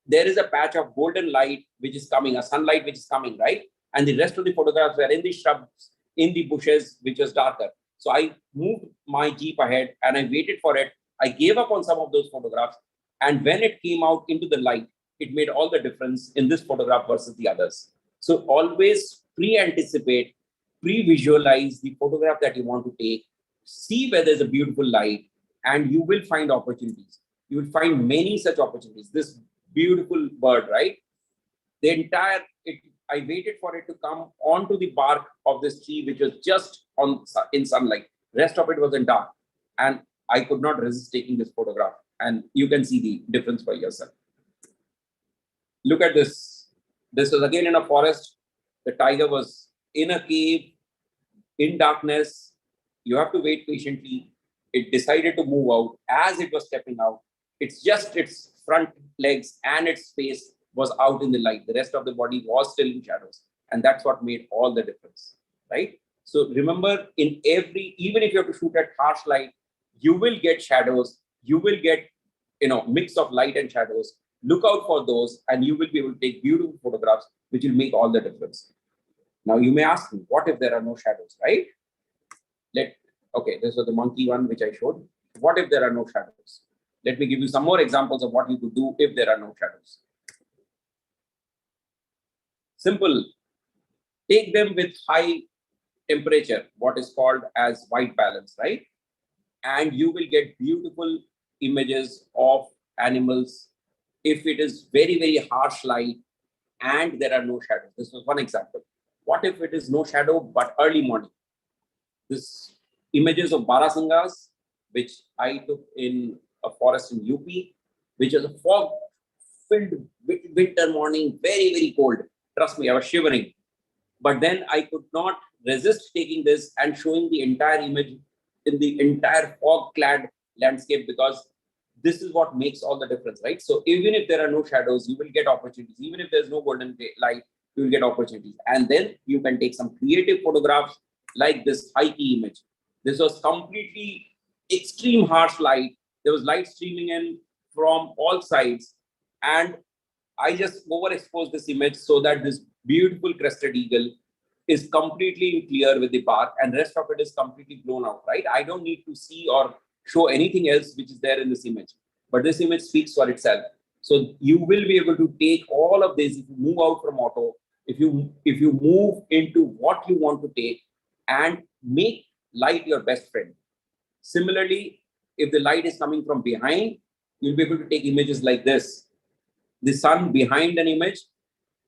there is a patch of golden light which is coming, a sunlight which is coming, right? And the rest of the photographs were in the shrubs, in the bushes, which was darker. So I moved my Jeep ahead and I waited for it. I gave up on some of those photographs. And when it came out into the light, it made all the difference in this photograph versus the others. So always pre-anticipate, pre-visualize the photograph that you want to take, see where there's a beautiful light, and you will find opportunities. You will find many such opportunities. This beautiful bird, right? I waited for it to come onto the bark of this tree, which was just in sunlight. Rest of it was in dark. And I could not resist taking this photograph. And you can see the difference for yourself. Look at this. This was again in a forest. The tiger was in a cave, in darkness. You have to wait patiently. It decided to move out. As it was stepping out, it's just its front legs and its face was out in the light. The rest of the body was still in shadows. And that's what made all the difference, right? So remember, even if you have to shoot at harsh light, you will get shadows. You will get, mix of light and shadows. Look out for those and you will be able to take beautiful photographs, which will make all the difference. Now you may ask me, what if there are no shadows, right? Okay, this was the monkey one which I showed. What if there are no shadows? Let me give you some more examples of what you could do if there are no shadows. Simple. Take them with high temperature, what is called as white balance, right? And you will get beautiful images of animals if it is very, very harsh light and there are no shadows. This was one example. What if it is no shadow but early morning? This images of barasangas, which I took in a forest in UP, which was a fog-filled winter morning, very, very cold. Trust me, I was shivering. But then I could not resist taking this and showing the entire image in the entire fog-clad landscape, because this is what makes all the difference, right? So even if there are no shadows, you will get opportunities. Even if there's no golden light, you will get opportunities. And then you can take some creative photographs like this high key image. This was completely extreme harsh light. There was light streaming in from all sides. And I just overexposed this image so that this beautiful crested eagle is completely clear with the bark and rest of it is completely blown out, right? I don't need to see or show anything else which is there in this image, but this image speaks for itself. So you will be able to take all of this if you move out from auto, if you move into what you want to take and make light your best friend. Similarly, if the light is coming from behind, you'll be able to take images like this. The sun behind an image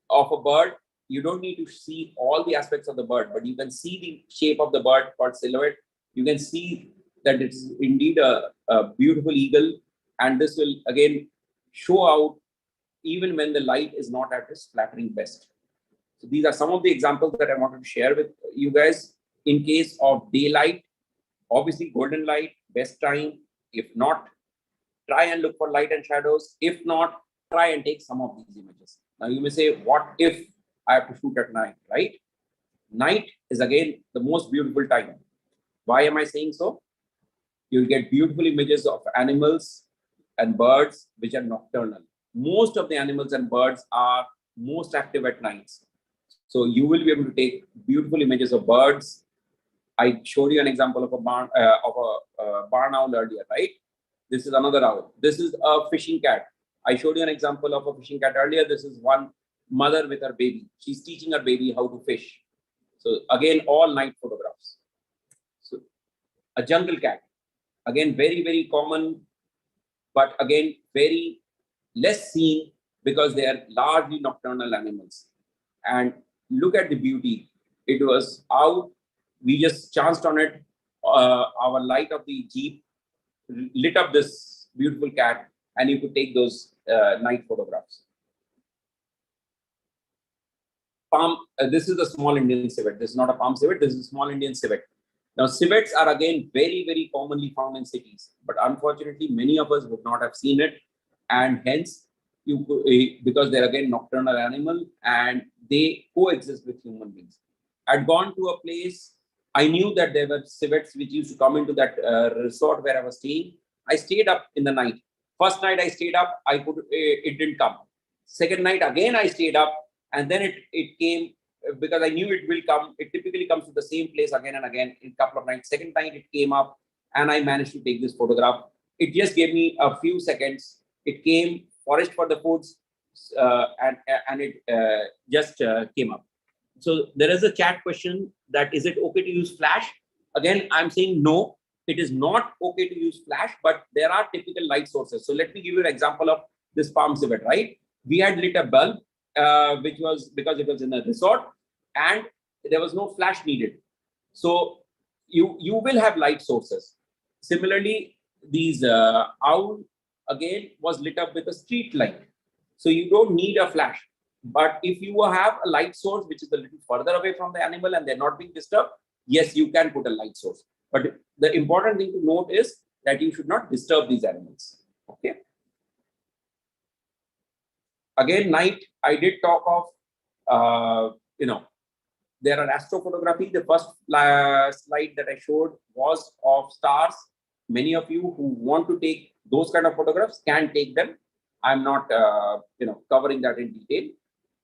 of a bird, you don't need to see all the aspects of the bird, but you can see the shape of the bird called silhouette. You can see that it's indeed a beautiful eagle, and this will again show out even when the light is not at its flattering best. So these are some of the examples that I wanted to share with you guys. In case of daylight, obviously golden light, best time. If not, try and look for light and shadows. If not, try and take some of these images. Now you may say, what if I have to shoot at night, right? Night is again the most beautiful time. Why am I saying so? You'll get beautiful images of animals and birds which are nocturnal. Most of the animals and birds are most active at nights. So you will be able to take beautiful images of birds. I showed you an example of a barn owl earlier, right? This is another owl. This is a fishing cat. I showed you an example of a fishing cat earlier. This is one mother with her baby. She's teaching her baby how to fish. So again, all night photographs. So a jungle cat, again, very, very common, but again, very less seen because they are largely nocturnal animals. And look at the beauty. It was out. We just chanced on it. Our light of the Jeep lit up this beautiful cat, and you could take those night photographs. Palm, this is a small Indian civet. This is not a palm civet. This is a small Indian civet. Now, civets are again very, very commonly found in cities, but unfortunately, many of us would not have seen it, and hence, because they're again nocturnal animal and they coexist with human beings. I'd gone to a place. I knew that there were civets which used to come into that resort where I was staying. I stayed up in the night. First night I stayed up, it didn't come. Second night again I stayed up, and then it came because I knew it will come. It typically comes to the same place again and again in a couple of nights. Second night it came up, and I managed to take this photograph. It just gave me a few seconds. It came, forest for the foods, and it just came up. So there is a chat question that is it okay to use flash? Again, I'm saying no, it is not okay to use flash, but there are typical light sources. So let me give you an example of this palm civet, right? We had lit a bulb, which was because it was in a resort and there was no flash needed. So you will have light sources. Similarly, these owl again was lit up with a street light. So you don't need a flash. But if you have a light source which is a little further away from the animal and they're not being disturbed, yes, you can put a light source. But the important thing to note is that you should not disturb these animals. Okay. Again, night, I did talk of, there are astrophotography. The first slide that I showed was of stars. Many of you who want to take those kind of photographs can take them. I'm not, covering that in detail,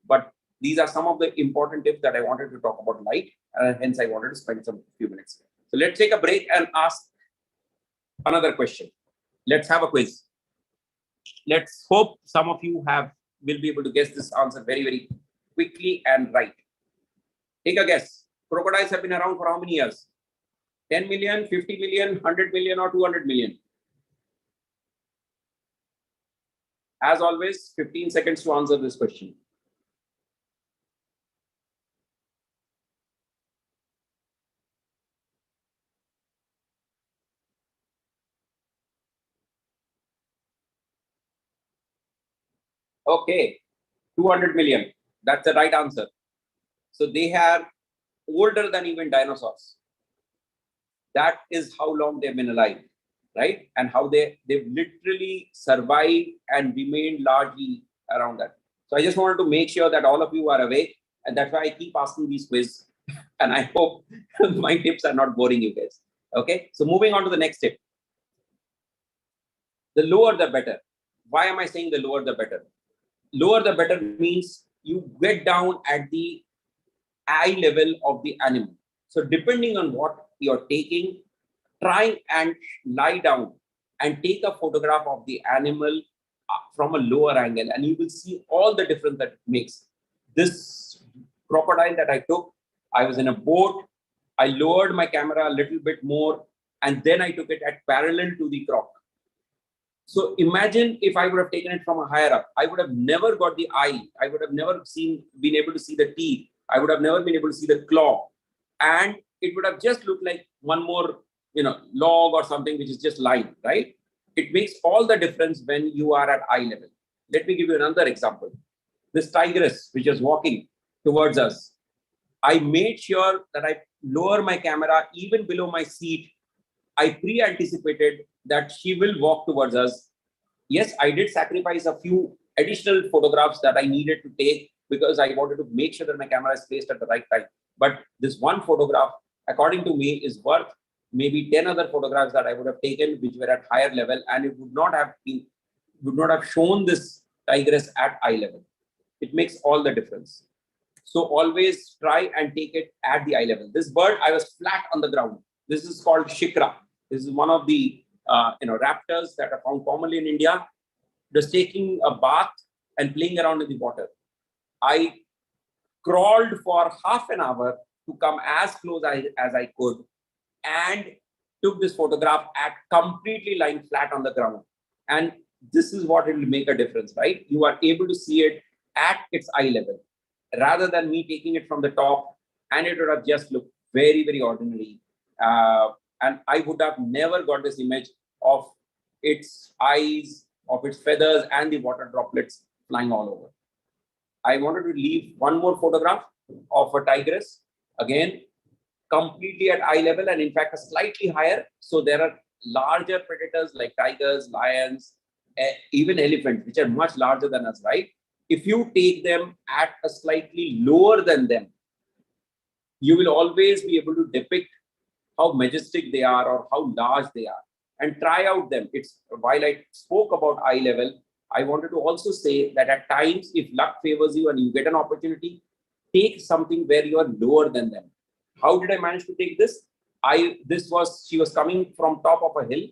but these are some of the important tips that I wanted to talk about light, and hence I wanted to spend some few minutes here. So let's take a break and ask another question. Let's have a quiz. Let's hope some of you will be able to guess this answer very, very quickly and right. Take a guess. Crocodiles have been around for how many years? 10 million, 50 million, 100 million, or 200 million? As always, 15 seconds to answer this question. Okay, 200 million. That's the right answer. So they are older than even dinosaurs. That is how long they've been alive, right? And how they've literally survived and remained largely around that. So I just wanted to make sure that all of you are awake, and that's why I keep asking these quiz. And I hope my tips are not boring you guys. Okay, so moving on to the next tip. The lower the better. Why am I saying the lower the better? Lower the better means you get down at the eye level of the animal. So depending on what you're taking, try and lie down and take a photograph of the animal from a lower angle, and you will see all the difference that it makes. This crocodile that I took, I was in a boat, I lowered my camera a little bit more, and then I took it at parallel to the croc. So imagine if I would have taken it from a higher up, I would have never got the eye. I would have never been able to see the teeth. I would have never been able to see the claw. And it would have just looked like one more, log or something which is just lying, right? It makes all the difference when you are at eye level. Let me give you another example. This tigress, which is walking towards us, I made sure that I lower my camera even below my seat. I pre-anticipated that she will walk towards us. Yes, I did sacrifice a few additional photographs that I needed to take because I wanted to make sure that my camera is placed at the right time. But this one photograph, according to me, is worth maybe 10 other photographs that I would have taken which were at higher level, and it would not have shown this tigress at eye level. It makes all the difference. So always try and take it at the eye level. This bird, I was flat on the ground. This is called shikra. This is one of the raptors that are found commonly in India. Just taking a bath and playing around in the water. I crawled for half an hour to come as close as I could and took this photograph at completely lying flat on the ground. And this is what it will make a difference, right? You are able to see it at its eye level rather than me taking it from the top, and it would have just looked very, very ordinary. And I would have never got this image of its eyes, of its feathers, and the water droplets flying all over. I wanted to leave one more photograph of a tigress, again, completely at eye level, and in fact, a slightly higher. So there are larger predators like tigers, lions, even elephants, which are much larger than us, right? If you take them at a slightly lower than them, you will always be able to depict how majestic they are or how large they are, and try out them. While I spoke about eye level, I wanted to also say that at times, if luck favors you and you get an opportunity, take something where you are lower than them. How did I manage to take this? She was coming from top of a hill.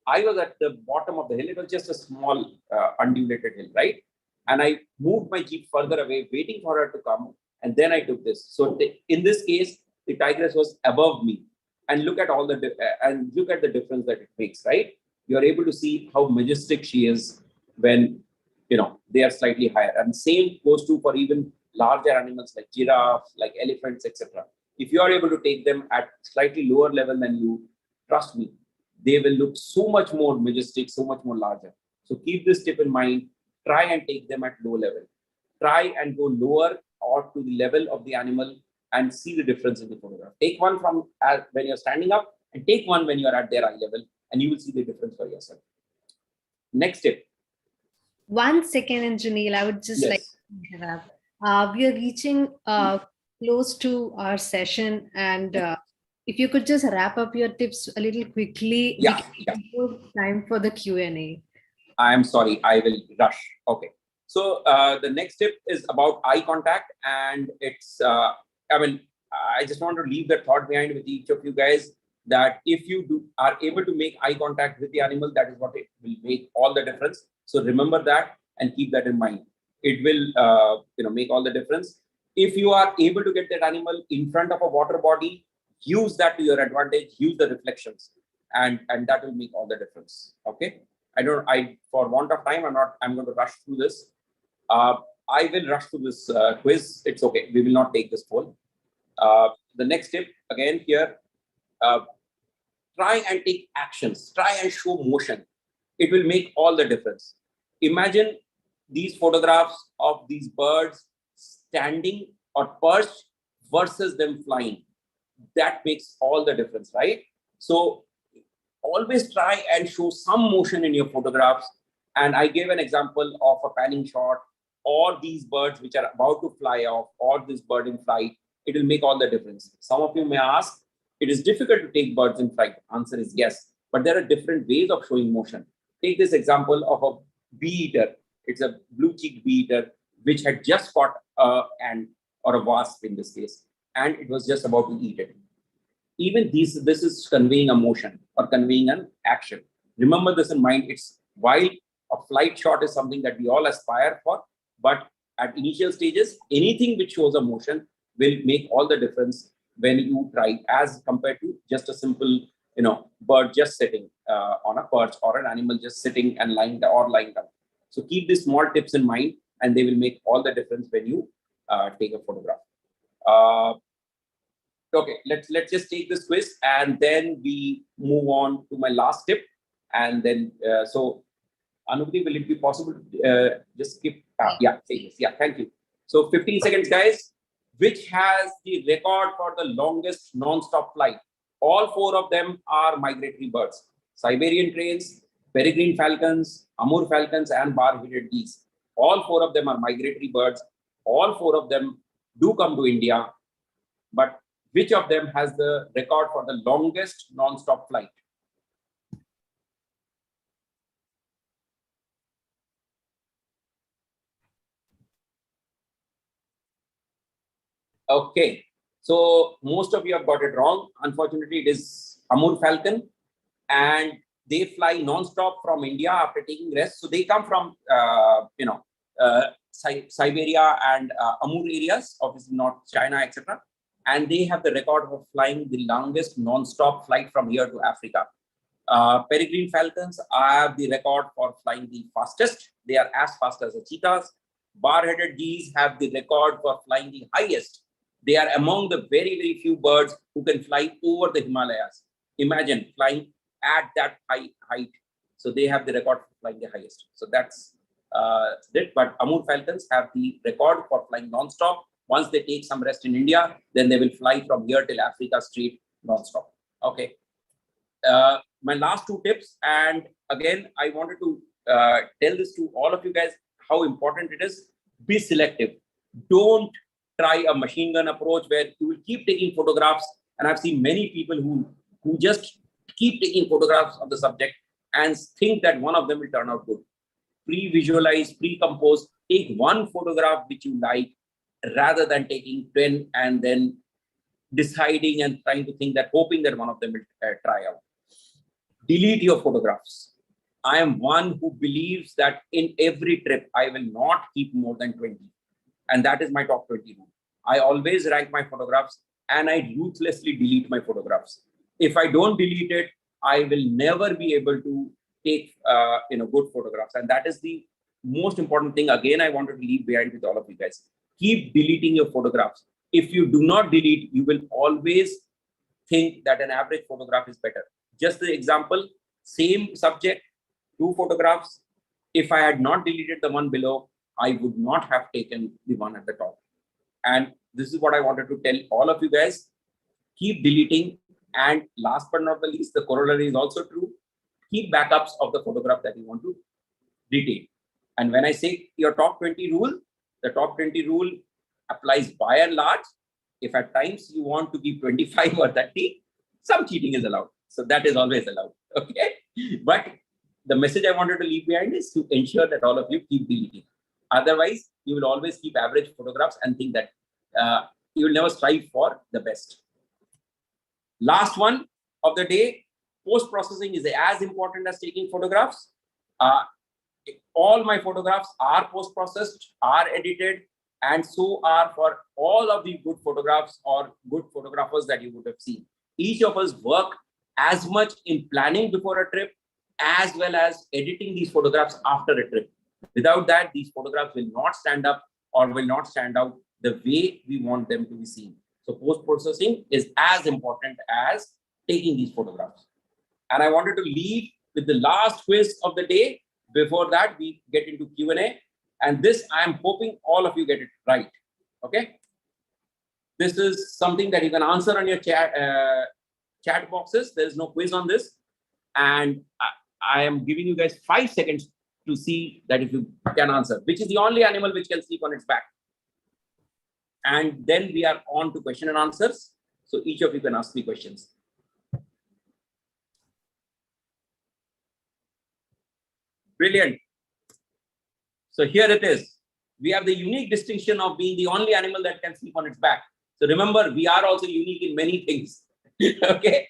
I was at the bottom of the hill. It was just a small undulated hill, right? And I moved my Jeep further away, waiting for her to come. And then I took this. So in this case, the tigress was above me. And look at the difference that it makes, right? You're able to see how majestic she is when they are slightly higher. And same goes to for even larger animals like giraffes, like elephants, etc. If you are able to take them at slightly lower level than you, trust me, they will look so much more majestic, so much more larger. So keep this tip in mind. Try and take them at low level. Try and go lower or to the level of the animal and see the difference in the photograph. Take one from when you're standing up, and take one when you're at their eye level, and you will see the difference for yourself. Next tip. 1 second, Indranil, I would just like to interrupt. We are reaching close to our session, and if you could just wrap up your tips a little quickly, we can have time for the Q&A. I'm sorry, I will rush. Okay. So the next tip is about eye contact, and it's, I just want to leave that thought behind with each of you guys. that if you are able to make eye contact with the animal, that is what it will make all the difference. So remember that and keep that in mind. It will make all the difference. If you are able to get that animal in front of a water body, use that to your advantage, use the reflections, and that will make all the difference. Okay. I for want of time, I'm going to rush through this. I will rush through this quiz. It's okay. We will not take this poll. The next tip again here, try and take actions, try and show motion. It will make all the difference. Imagine these photographs of these birds standing or perched versus them flying. That makes all the difference, right? So always try and show some motion in your photographs. And I gave an example of a panning shot, or these birds which are about to fly off, or this bird in flight. It will make all the difference. Some of you may ask, it is difficult to take birds in flight. Answer is yes, but there are different ways of showing motion. Take this example of a bee eater. It's a blue-cheeked bee eater which had just caught an ant or a wasp in this case, and it was just about to eat it. Even this is conveying a motion or conveying an action. Remember this in mind. It's while a flight shot is something that we all aspire for, but at initial stages, anything which shows a motion will make all the difference when you try, as compared to just a simple, bird just sitting on a perch, or an animal just sitting and lying down. So keep these small tips in mind, and they will make all the difference when you take a photograph. Okay, let's just take this quiz, and then we move on to my last tip. And then, so Anubhuti, will it be possible to just skip? Yeah, say yes. Yeah, thank you. So 15 seconds, guys. Which has the record for the longest non-stop flight? All four of them are migratory birds: Siberian cranes, peregrine falcons, Amur falcons, and bar-headed geese. All four of them are migratory birds. All four of them do come to India, but which of them has the record for the longest non-stop flight? Okay, so most of you have got it wrong. Unfortunately, it is Amur falcon, and they fly non-stop from India after taking rest. So they come from Siberia and Amur areas, obviously not China, etc. And they have the record of flying the longest non-stop flight from here to Africa. Peregrine falcons have the record for flying the fastest. They are as fast as the cheetahs. Bar-headed geese have the record for flying the highest. They are among the very, very few birds who can fly over the Himalayas. Imagine flying at that high height. So they have the record for flying the highest. So that's it. But Amur falcons have the record for flying non-stop. Once they take some rest in India, then they will fly from here till Africa straight non-stop. Okay. My last two tips, and again, I wanted to tell this to all of you guys, how important it is. Be selective. Don't try a machine gun approach where you will keep taking photographs. And I've seen many people who just keep taking photographs of the subject and think that one of them will turn out good. Pre-visualize, pre-compose, take one photograph which you like, rather than taking 10 and then deciding and trying to think that, hoping that one of them will try out. Delete your photographs. I am one who believes that in every trip, I will not keep more than 20. And that is my top 20 rule. I always rank my photographs, and I ruthlessly delete my photographs. If I don't delete it, I will never be able to take good photographs. And that is the most important thing. Again, I wanted to leave behind with all of you guys. Keep deleting your photographs. If you do not delete, you will always think that an average photograph is better. Just the example, same subject, 2 photographs. If I had not deleted the one below, I would not have taken the one at the top. And this is what I wanted to tell all of you guys. Keep deleting. And last but not the least, the corollary is also true. Keep backups of the photograph that you want to retain. And when I say your top 20 rule, the top 20 rule applies by and large. If at times you want to keep 25 or 30, some cheating is allowed. So that is always allowed. Okay. But the message I wanted to leave behind is to ensure that all of you keep deleting. Otherwise, you will always keep average photographs and think that you will never strive for the best. Last one, of the day, post-processing is as important as taking photographs. All my photographs are post-processed, are edited, and so are for all of the good photographs or good photographers that you would have seen. Each of us work as much in planning before a trip as well as editing these photographs after a trip. Without that, these photographs will not stand up or will not stand out the way we want them to be seen. So post-processing is as important as taking these photographs. And I wanted to leave with the last quiz of the day. Before that, we get into Q&A. And this, I'm hoping all of you get it right. Okay. This is something that you can answer on your chat boxes. There's no quiz on this. And I am giving you guys 5 seconds to see that if you can answer, which is the only animal which can sleep on its back. And then we are on to question and answers. So each of you can ask me questions. Brilliant. So here it is. We have the unique distinction of being the only animal that can sleep on its back. So remember, we are also unique in many things. Okay.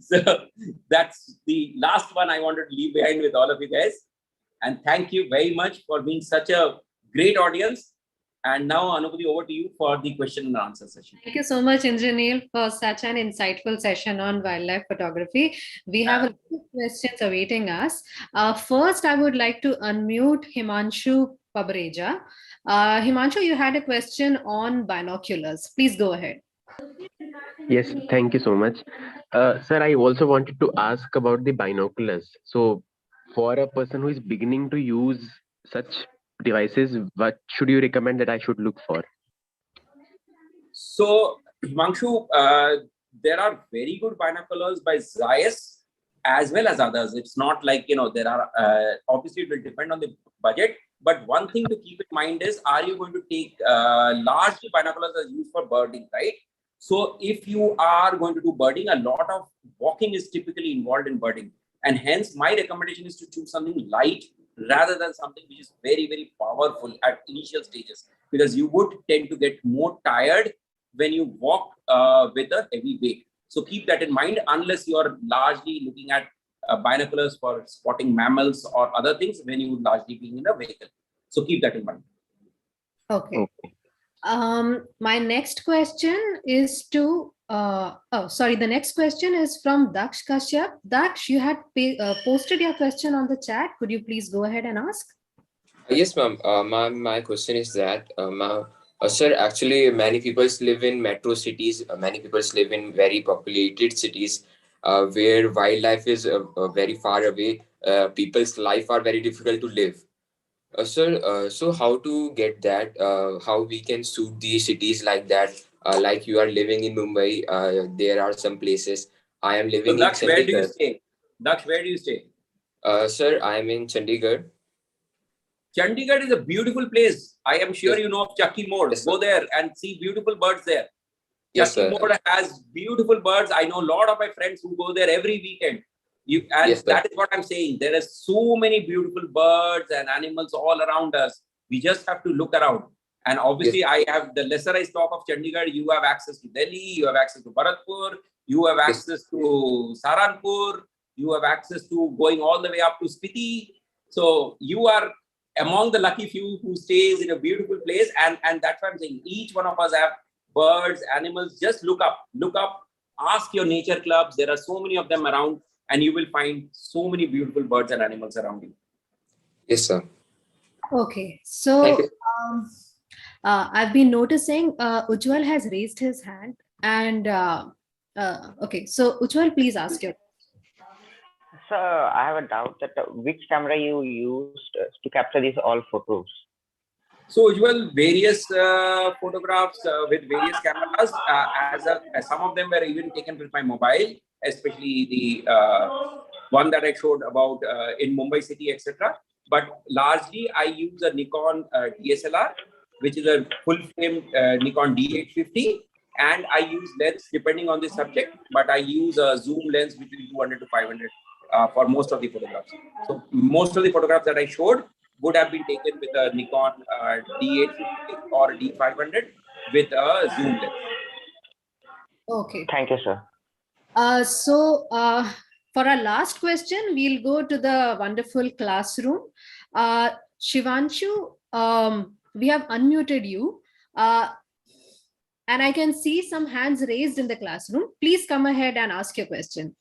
So that's the last one I wanted to leave behind with all of you guys. And thank you very much for being such a great audience. And now, Anupati, over to you for the question and answer session. Thank you so much, Indranil, for such an insightful session on wildlife photography. We have a lot of questions awaiting us. First, I would like to unmute Himanshu Pabreja. Himanshu, you had a question on binoculars. Please go ahead. Yes, thank you so much. Sir, I also wanted to ask about the binoculars. So for a person who is beginning to use such devices, what should you recommend that I should look for? So, Himanshu, there are very good binoculars by Zeiss as well as others. It's not like, there are, obviously it will depend on the budget. But one thing to keep in mind is, are you going to take large binoculars as used for birding, right? So if you are going to do birding, a lot of walking is typically involved in birding. And hence my recommendation is to choose something light rather than something which is very, very powerful at initial stages, because you would tend to get more tired when you walk with a heavy weight. So keep that in mind, unless you are largely looking at binoculars for spotting mammals or other things, when you would largely be in a vehicle. So keep that in mind. Okay. My next question is to, the next question is from Daksh Kashyap. Daksh, you had posted your question on the chat. Could you please go ahead and ask? Yes, ma'am. My question is that, sir, actually, many people live in metro cities. Many people live in very populated cities where wildlife is very far away. People's life are very difficult to live. Sir, so how to get that? How we can suit these cities like that? Like you are living in Mumbai, there are some places. I am living in Chandigarh. Where do you stay? Daksh, where do you stay? Sir, I am in Chandigarh. Chandigarh is a beautiful place. I am sure you know of Chucky Mode. Yes, go there and see beautiful birds there. Yes, Chucky Mode has beautiful birds. I know a lot of my friends who go there every weekend. That is what I'm saying. There are so many beautiful birds and animals all around us. We just have to look around. And obviously, I have the lesser I talk of Chandigarh, you have access to Delhi, you have access to Bharatpur, you have access to Saranpur, you have access to going all the way up to Spiti. So you are among the lucky few who stays in a beautiful place. And that's what I'm saying. Each one of us have birds, animals. Just look up, ask your nature clubs. There are so many of them around, and you will find so many beautiful birds and animals around you. Yes, sir. Okay. So I've been noticing Ujjwal has raised his hand. And okay. So Ujjwal, please ask your question. Sir, I have a doubt that which camera you used to capture these all photos. So usual various photographs with various cameras. Some of them were even taken with my mobile, especially the one that I showed about in Mumbai city, etc. But largely I use a Nikon DSLR, which is a full frame Nikon D850, and I use lens depending on the subject. But I use a zoom lens between 200 to 500 for most of the photographs. So most of the photographs that I showed would have been taken with a Nikon D850 or D500 with a zoom lens. Okay. Thank you, sir. For our last question, we'll go to the wonderful classroom. Shivanshu, we have unmuted you. And I can see some hands raised in the classroom. Please come ahead and ask your question.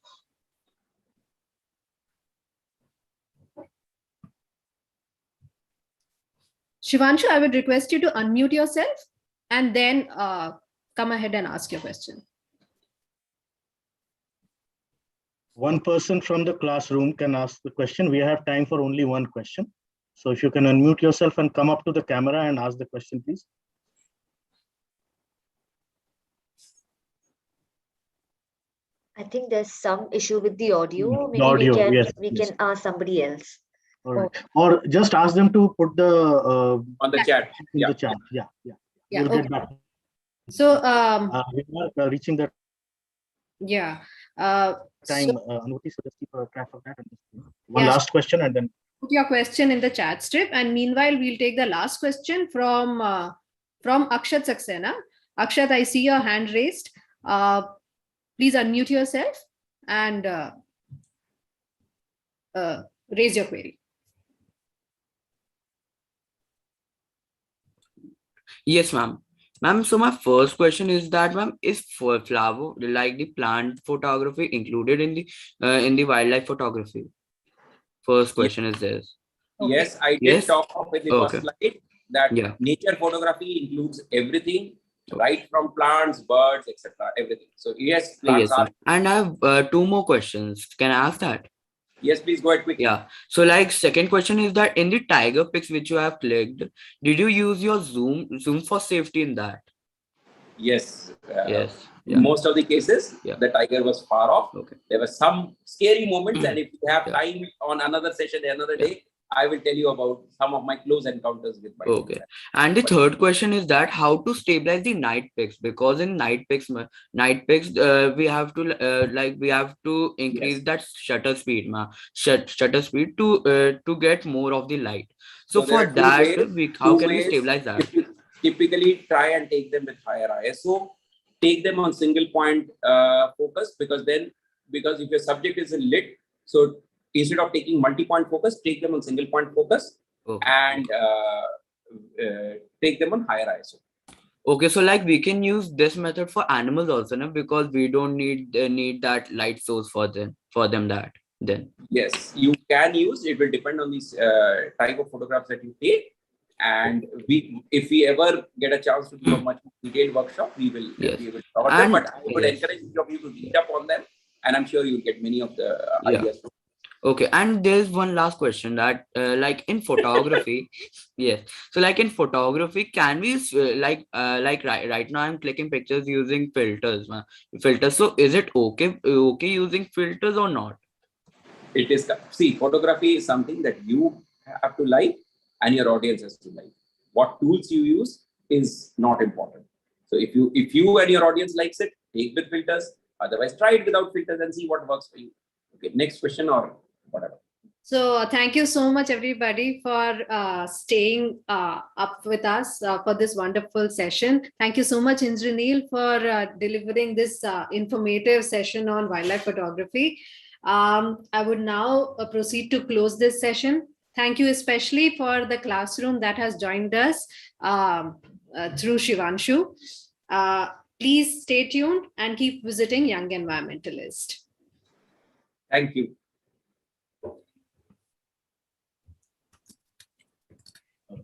Shivanshu, I would request you to unmute yourself and then come ahead and ask your question. One person from the classroom can ask the question. We have time for only one question. So if you can unmute yourself and come up to the camera and ask the question, please. I think there's some issue with the audio. Maybe Audio, we can yes, we yes. can ask somebody else. All right. Or just ask them to put the On the chat. in Yeah. the chat. Yeah. Yeah, We'll get back. So, We are reaching that yeah. time. So Anuti, so just keep a track of that. One Yeah. last question and then. put your question in the chat strip, and meanwhile, we'll take the last question from Akshat Saxena. Akshat, I see your hand raised. Please unmute yourself and raise your query. Yes, ma'am. Ma'am, so my first question is that, ma'am, is for flower, like the plant photography, included in the wildlife photography? First question is this. Okay. Yes, I did Yes. talk of in the Okay. first slide that Yeah. nature photography includes everything, Okay. right from plants, birds, etc. Everything. So yes, plants Yes, ma'am. are. And I have two more questions. Can I ask that? Yes, please go ahead quickly. Yeah. So, like, second question is that in the tiger pics which you have clicked, did you use your zoom for safety in that? Yes. Yes. In most of the cases, Yeah. the tiger was far off. Okay. There were some scary moments, and if you have Yeah. time on another session, another Yeah. day, I will tell you about some of my close encounters with my Okay. And the third question is that how to stabilize the night pics, because in night pics we have to increase Yes. that shutter speed, shutter speed to get more of the light. So So there for are two that, ways. how can we stabilize that? Typically try and take them with higher ISO. Take them on single point focus, because if your subject is in lit, so instead of taking multi-point focus, take them on single point focus, Okay. and take them on higher ISO. Okay, so like we can use this method for animals also, no? Because we don't need that light source for them that then. Yes, you can use. It will depend on this type of photographs that you take. And if we ever get a chance to do a much more detailed workshop, we will Yes. be able to cover them. And But I would yes. encourage each of you to read up on them, and I'm sure you'll get many of the Yeah. ideas. Okay, and there's one last question that like in photography, yes. So like in photography, can we right now I'm clicking pictures using filters, filters. So is it okay using filters or not? It is, see, photography is something that you have to like and your audience has to like. What tools you use is not important. So if you and your audience likes it, take with filters. Otherwise, try it without filters and see what works for you. Okay, next question or whatever. So thank you so much, everybody, for staying up with us for this wonderful session. Thank you so much, Indranil, for delivering this informative session on wildlife photography. I would now proceed to close this session. Thank you especially for the classroom that has joined us through Shivanshu. Please stay tuned and keep visiting Young Environmentalist. Thank you.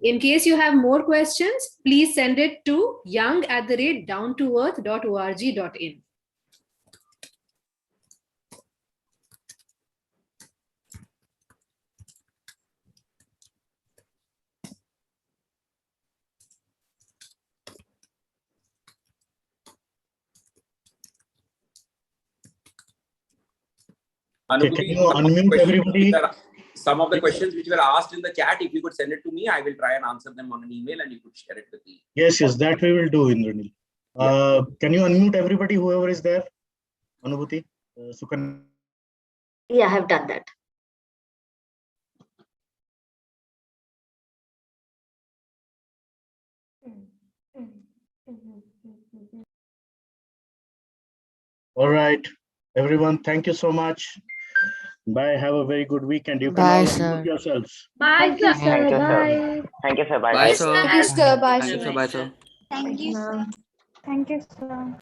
In case you have more questions, please send it to young@downtoearth.org.in. Okay, can you unmute everybody? Some of the questions which were asked in the chat, if you could send it to me, I will try and answer them on an email, and you could share it with me. Yes, that we will do, Indranil. Can you unmute everybody, whoever is there? Anubhuti, Sukan. Yeah, I have done that. All right. Everyone, thank you so much. Bye. Have a very good weekend. You can Bye, all sir. unmute yourselves. Bye, Thank you, sir. sir. Bye. Thank you, sir. Bye. Bye, Bye, sir. Thank you, sir. Bye, Thank you, sir. sir. Bye, sir. Thank you, sir. Thank you, sir.